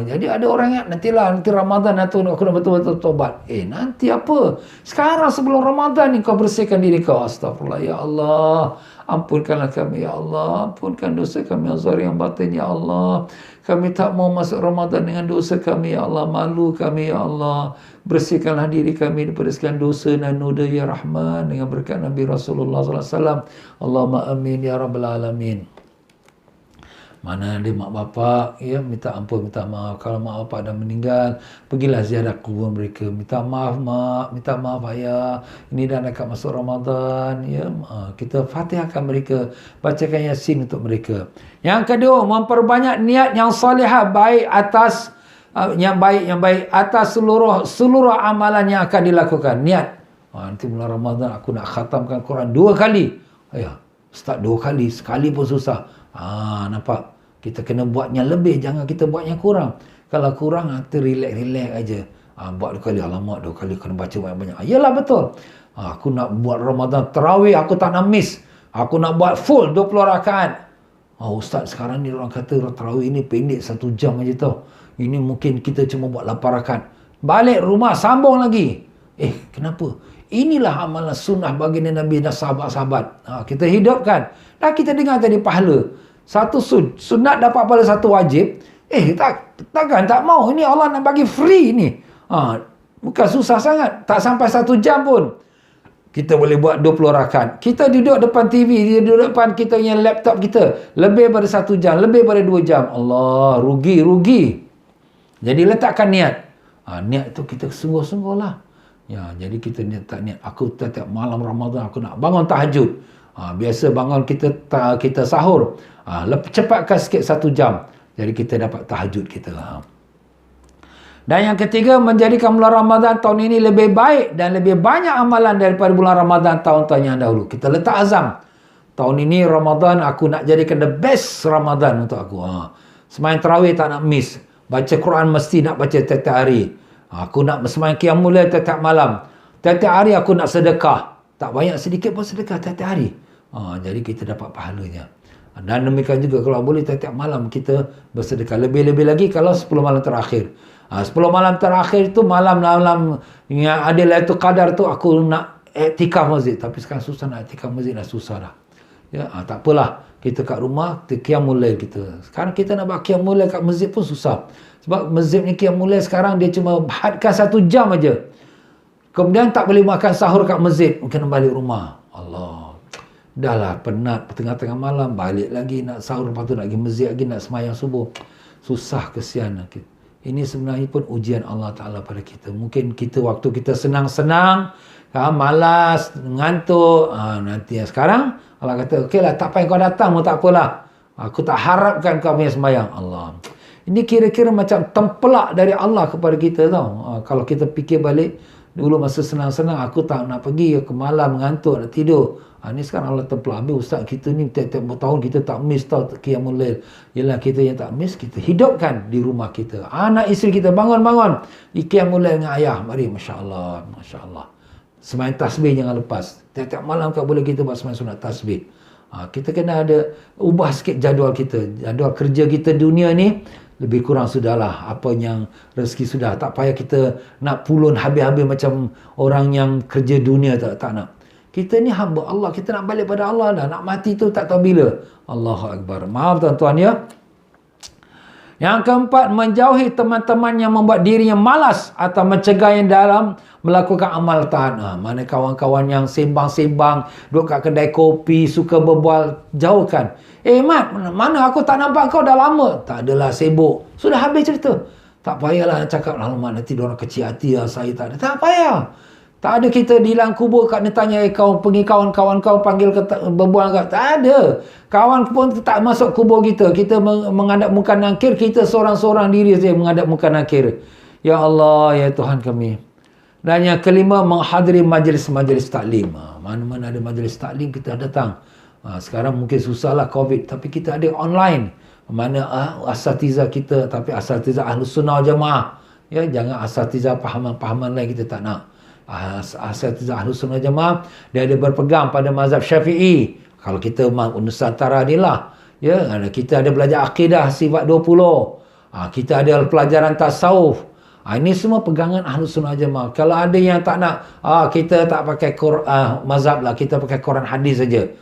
Jadi ada orang yang nanti Ramadan nanti aku nak betul-betul tobat. Nanti apa? Sekarang sebelum Ramadan ni kau bersihkan diri kau. Astagfirullah, ya Allah. Ampunkanlah kami, ya Allah. Ampunkan dosa kami yang zahir yang batin, ya Allah. Kami tak mau masuk Ramadan dengan dosa kami, ya Allah. Malu kami, ya Allah. Bersihkanlah diri kami daripada sekian dosa dan noda, ya Rahman. Dengan berkat Nabi Rasulullah SAW. Allahumma amin, ya Rabbal Alamin. Mana ada mak bapak, ya, minta ampun, minta maaf. Kalau mak bapak dah meninggal, pergilah ziarah kubur mereka. Minta maaf mak, minta maaf ayah. Ini dah dekat masuk Ramadan, ya. Kita fatihahkan mereka, bacakan Yasin untuk mereka. Yang kedua, memperbanyak niat yang salihah, baik atas yang baik atas seluruh amalan yang akan dilakukan. Niat. Nanti bulan Ramadan aku nak khatamkan Quran 2 kali. Ustaz 2 kali, sekali pun susah. Nampak? Kita kena buatnya lebih, jangan kita buatnya kurang. Kalau kurang, kita relax aja. Buat 2 kali, alamak 2 kali kena baca banyak-banyak. Yalah betul. Aku nak buat Ramadan tarawih, aku tak nak miss. Aku nak buat full 20 rakaat. Ustaz sekarang ni orang kata tarawih ni pendek 1 jam aja tau. Ini mungkin kita cuma buat 8 rakaat. Balik rumah, sambung lagi. Kenapa? Inilah amalan sunnah baginda Nabi dan sahabat-sahabat. Kita hidupkan. Dan kita dengar tadi pahala. Satu sunat dapat pahala, satu wajib. Takkan tak mau. Ini Allah nak bagi free ni. Bukan susah sangat. Tak sampai 1 jam pun. Kita boleh buat 20 rakaat. Kita duduk depan TV, duduk depan kita punya laptop kita. Lebih daripada 1 jam, lebih daripada 2 jam. Allah, rugi. Jadi letakkan niat. Niat itu kita sungguh-sungguh lah. Ya, jadi kita tak niat. Aku setiap malam Ramadan aku nak bangun tahajud. Biasa bangun kita sahur. Cepatkan sikit 1 jam. Jadi kita dapat tahajud kita. Dan yang ketiga, menjadikan bulan Ramadan tahun ini lebih baik dan lebih banyak amalan daripada bulan Ramadan tahun-tahun yang dahulu. Kita letak azam. Tahun ini Ramadan aku nak jadikan the best Ramadan untuk aku. Sembahyang tarawih tak nak miss. Baca Quran mesti nak baca tiap-tiap hari. Aku nak sembahyang qiyamul lail tiap-tiap malam. Tiap-tiap hari aku nak sedekah. Tak banyak, sedikit pun sedekah tiap-tiap hari. Jadi kita dapat pahalanya. Dan demikian juga kalau boleh tiap-tiap malam kita bersedekah. Lebih-lebih lagi kalau 10 malam terakhir. 10 malam terakhir tu malam-malam yang ada Lailatul Qadar tu aku nak iktikaf masjid. Tapi sekarang susah nak iktikaf masjid, dah susah dah. Ya, tak apalah. Kita kat rumah, kita qiyamul lail kita. Sekarang kita nak buat qiyamul lail kat masjid pun susah. Sebab masjid ni qiyamul lail sekarang dia cuma hadkan 1 jam aja. Kemudian tak boleh makan sahur kat masjid. Kena balik rumah. Allah. Dah lah penat tengah-tengah malam. Balik lagi nak sahur. Lepas tu nak pergi masjid lagi. Nak semayang subuh. Susah, kesian. Ini sebenarnya pun ujian Allah Ta'ala pada kita. Mungkin kita waktu kita senang-senang. Malas, ngantuk. Nanti sekarang Allah kata, okey lah, tak payah kau datang pun tak apalah. Aku tak harapkan kau punya sembahyang. Allah. Ini kira-kira macam tempelak dari Allah kepada kita tau. Kalau kita fikir balik, dulu masa senang-senang, aku tak nak pergi ke malam, mengantuk, nak tidur. Ini sekarang Allah tempelak. Habis ustaz kita ni tiap-tiap bertahun kita tak miss tau qiyamul lail. Yelah kita yang tak miss, kita hidupkan di rumah kita. Anak isteri kita bangun-bangun. Qiyamul lail dengan ayah. Mari, Masya Allah. Masya Allah. Sembahyang tasbih jangan lepas. Tiap-tiap malam kau boleh kita buat sembahyang sunat tasbih. Kita kena ada ubah sikit jadual kita. Jadual kerja kita dunia ni lebih kurang sudahlah. Apa yang rezeki sudah. Tak payah kita nak pulun habis-habis macam orang yang kerja dunia tak nak. Kita ni hamba Allah. Kita nak balik pada Allah dah. Nak mati tu tak tahu bila. Allahu Akbar. Maaf tuan-tuan ya. Yang keempat, menjauhi teman-teman yang membuat dirinya malas atau mencegah yang dalam melakukan amal taat. Mana kawan-kawan yang sembang-sembang, duduk kat kedai kopi, suka berbual, jauhkan. Mat, mana aku tak nampak kau dah lama? Tak adalah, sibuk. Sudah habis cerita. Tak payahlah nak cakap, alamak nanti diorang kecil hati lah, saya tak ada. Tak payah. Tak ada kita di dalam kubur kat dia tanya, kau pergi kawan-kawan kau panggil berbual kat. Tak ada. Kawan pun tak masuk kubur kita. Kita menghadap muka nakir, kita seorang-seorang diri saja menghadap muka nakir. Ya Allah, ya Tuhan kami. Dan yang kelima, menghadiri majlis-majlis taklim. Mana-mana ada majlis taklim kita datang. Sekarang mungkin susahlah COVID, tapi kita ada online. Mana asatiza kita, tapi asatiza Ahlus Sunnah Jamaah. Ya, jangan asatiza pahaman-pahaman lain kita tak nak. Asatiza Ahlus Sunnah Jamaah dia ada berpegang pada mazhab Syafi'i. Kalau kita Nusantara ni lah, ya, kita ada belajar akidah sifat 20. Kita ada pelajaran tasawuf. Ini semua pegangan Ahlus Sunnah Jamaah. Kalau ada yang tak nak, kita tak pakai mazhab lah, kita pakai Quran hadis saja.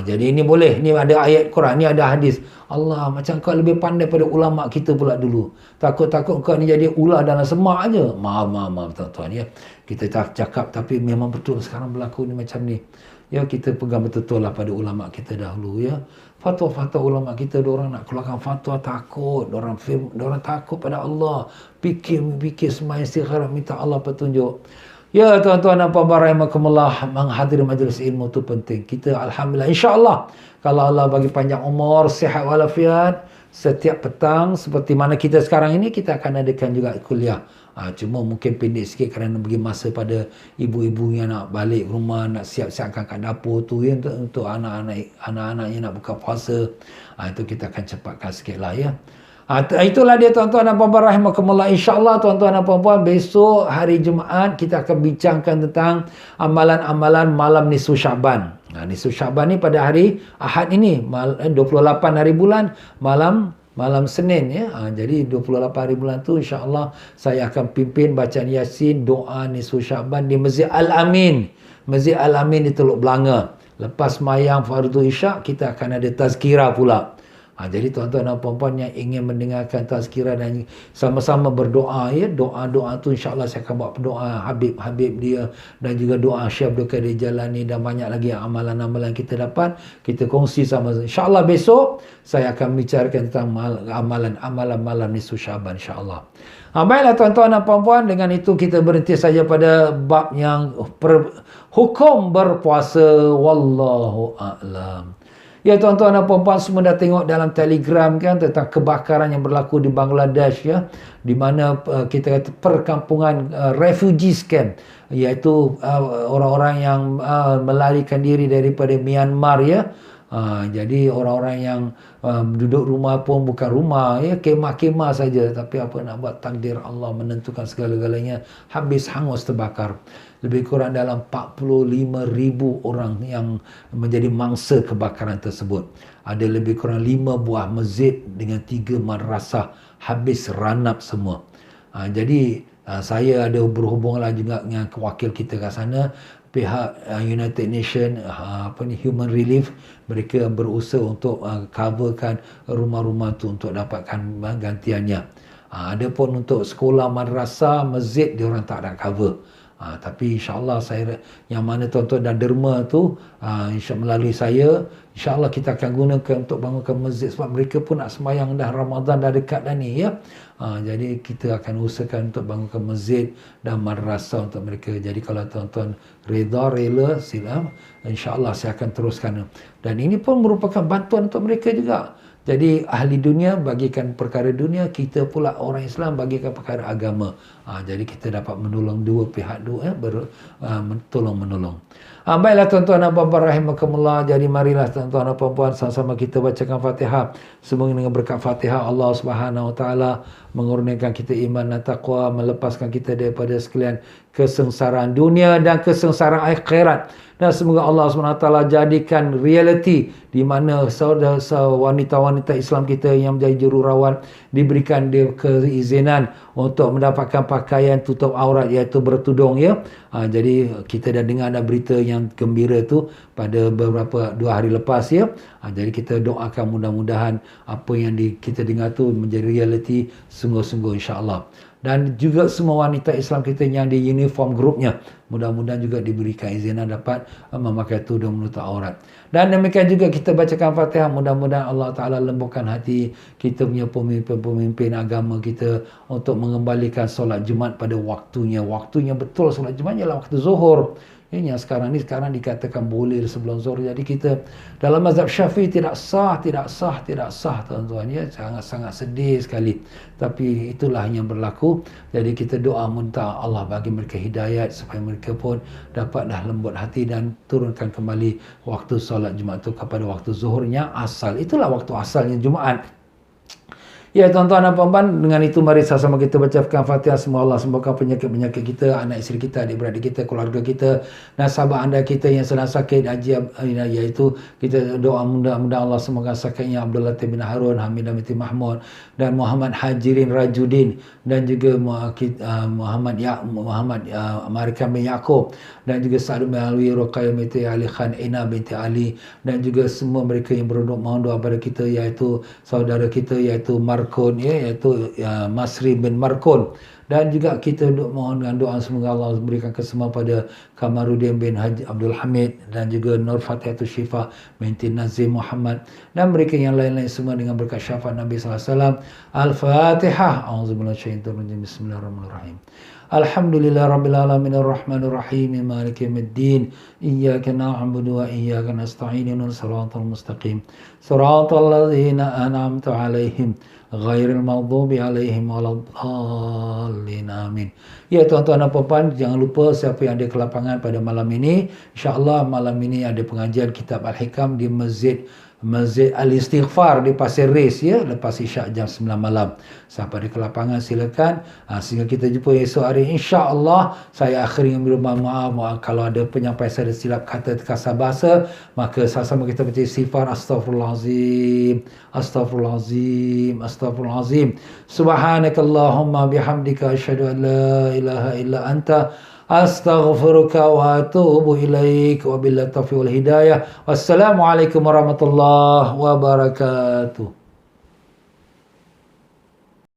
Jadi ini boleh, ni ada ayat Quran, ni ada hadis. Allah, macam kau lebih pandai pada ulama kita pula dulu. Takut-takut kau ni jadi ulah dalam semak aja. Maaf tuan-tuan ya. Kita cakap tapi memang betul sekarang berlaku ni macam ni. Ya, kita pegang betul-betul lah pada ulama kita dahulu ya. Fatwa-fatwa ulama kita, diorang nak keluarkan fatwa takut, diorang takut pada Allah. Fikir semua istikharah minta Allah petunjuk. Ya tuan-tuan dan puan-puan rahimakumullah, menghadiri majlis ilmu tu penting. Kita alhamdulillah insya-Allah kalau Allah bagi panjang umur, sihat walafiat, setiap petang seperti mana kita sekarang ini kita akan adakan juga kuliah. Cuma mungkin pendek sikit kerana bagi masa pada ibu-ibu yang nak balik rumah, nak siap-siapkan kat dapur tu ya, untuk anak-anaknya nak buka puasa. Itu kita akan cepatkan sikitlah ya. Itulah dia tuan-tuan dan puan-puan rahimakumullah. InsyaAllah tuan-tuan dan puan-puan, besok hari Jumaat kita akan bincangkan tentang amalan-amalan malam nisfu Syaban. Nisfu Syaban ni pada hari Ahad ini, 28 hari bulan, malam Senin ya. Jadi 28 hari bulan tu insya-Allah saya akan pimpin bacaan Yasin, doa nisfu Syaban di Masjid Al-Amin. Masjid Al-Amin di Teluk Belanga. Lepas mayang fardu Isyak kita akan ada tazkirah pula. Jadi tuan-tuan dan puan-puan yang ingin mendengarkan tazkirah dan sama-sama berdoa ya, doa-doa tu insya-Allah saya akan buat doa Habib dia dan juga doa Syekh Abdul Qadir Jalani dan banyak lagi amalan-amalan kita dapat kita kongsi sama. Insya-Allah besok saya akan bicarakan tentang amalan malam nisfu Syaban insya-Allah. Baiklah tuan-tuan dan puan-puan, dengan itu kita berhenti saja pada bab yang hukum berpuasa. Wallahu a'lam. Ya tuan-tuan dan puan-puan, semua dah tengok dalam Telegram kan tentang kebakaran yang berlaku di Bangladesh ya, di mana kita kata perkampungan refugees camp, iaitu orang-orang yang melarikan diri daripada Myanmar ya. Jadi orang-orang yang duduk rumah pun bukan rumah, ya kemah-kemah saja, tapi apa nak buat, takdir Allah menentukan segala-galanya, habis hangus terbakar. Lebih kurang dalam 45,000 orang yang menjadi mangsa kebakaran tersebut. Ada lebih kurang 5 buah masjid dengan 3 madrasah habis ranap semua. Jadi saya ada berhubunglah juga dengan wakil kita kat sana, pihak United Nation Human Relief. Mereka berusaha untuk coverkan rumah-rumah tu untuk dapatkan gantiannya. Adapun untuk sekolah, madrasah, masjid, dia orang tak ada cover. Tapi insya-Allah saya yang mana tuan-tuan dah derma tu, melalui saya, insya-Allah kita akan gunakan untuk bangunkan masjid, sebab mereka pun nak sembahyang dah, Ramadan dah dekat dah ni ya. Jadi kita akan usahakan untuk bangunkan masjid dan madrasah untuk mereka. Jadi kalau tuan-tuan rela sila, insya-Allah saya akan teruskan. Dan ini pun merupakan bantuan untuk mereka juga. Jadi ahli dunia bagikan perkara dunia, kita pula orang Islam bagikan perkara agama. Jadi kita dapat menolong dua pihak, tolong-menolong. Baiklah tuan-tuan dan puan-puan rahimakumullah. Jadi marilah tuan-tuan dan puan-puan sama-sama kita bacakan Fatihah. Semoga dengan berkat Fatihah Allah Subhanahu Wa Taala mengurniakan kita iman dan taqwa, melepaskan kita daripada sekalian kesengsaraan dunia dan kesengsaraan akhirat. Dan semoga Allah SWT jadikan realiti di mana saudara wanita-wanita Islam kita yang menjadi jururawat diberikan dia keizinan untuk mendapatkan pakaian tutup aurat, iaitu bertudung ya. Jadi kita dah dengar ada berita yang gembira tu pada beberapa 2 hari lepas ya. Jadi kita doakan mudah-mudahan apa yang kita dengar tu menjadi realiti sungguh-sungguh insya-Allah. Dan juga semua wanita Islam kita yang di uniform grupnya, mudah-mudahan juga diberikan izinan dapat memakai tudung menutup aurat. Dan demikian juga kita bacakan Fatihah, mudah-mudahan Allah Ta'ala lembutkan hati kita punya pemimpin-pemimpin agama kita untuk mengembalikan solat Jumaat pada waktunya. Waktunya betul solat Jumaat ialah waktu zuhur. Ini yang sekarang dikatakan boleh sebelum zuhur. Jadi kita dalam mazhab Syafi'i tidak sah tuan-tuan ya. Sangat-sangat sedih sekali. Tapi itulah yang berlaku. Jadi kita doa minta Allah bagi mereka hidayat supaya mereka pun dapatlah lembut hati dan turunkan kembali waktu solat Jumaat itu kepada waktu zuhurnya asal. Itulah waktu asalnya Jumaat. Ya tuan-tuan dan puan-puan, dengan itu mari sama-sama kita bacakan Fatihah. Semoga Allah sembuhkan penyakit-penyakit kita, anak isteri kita, adik-beradik kita, keluarga kita, nasabah anda kita yang sedang sakit iaitu kita doa mudah-mudahan Allah semoga sakitnya Abdul Latif bin Harun, Hamidah binti Mahmud dan Muhammad Hajirin Rajudin dan juga Muhammad Marikan bin Yaakob dan juga Sa'ad bin Alwi, Ruqayyah binti Ali Khan, Ina binti Ali dan juga semua mereka yang mohon doa pada kita, iaitu saudara kita iaitu Markon ya, iaitu Masri bin Markon, dan juga kita mohon dengan doa semoga Allah berikan kesembuhan pada Kamaruddin bin Haji Abdul Hamid dan juga Nur Fatihatul Syifa binti Nazim Muhammad dan mereka yang lain-lain semua dengan berkat syafaat Nabi sallallahu alaihi wasallam. Al-Fatihah. A'udzubillahi minasyaitonir rajim. Bismillahirrahmanirrahim. Alhamdulillah rabbil alamin arrahmanir rahim maliki yaumiddin iyyaka na'budu wa iyyaka nasta'in ihdinas siratal mustaqim siratal ladzina an'amta 'alaihim ghairil maghdubi 'alaihim waladdallin amin. Ya tuan-tuan dan puan-puan, jangan lupa siapa yang ada kelapangan pada malam ini, insya-Allah malam ini ada pengajian kitab Al-Hikam di Masjid Al-Istighfar di Pasir Ris ya, lepas isyak jam 9 malam. Siapa ada kelapangan silakan. Sehingga kita jumpa esok hari insya-Allah. Saya akhiri dengan maaf kalau ada penyampaian saya ada silap kata kasar bahasa, maka sama-sama kita baca istighfar. Astaghfirullahalazim, astaghfirullahalazim, astaghfirullahalazim. Subhanakallahumma bihamdika asyhadu an la ilaha illa anta astaghfiruka wa atubu ilaik wa billahi taufiq wal hidayah. Wassalamualaikum warahmatullahi wabarakatuh.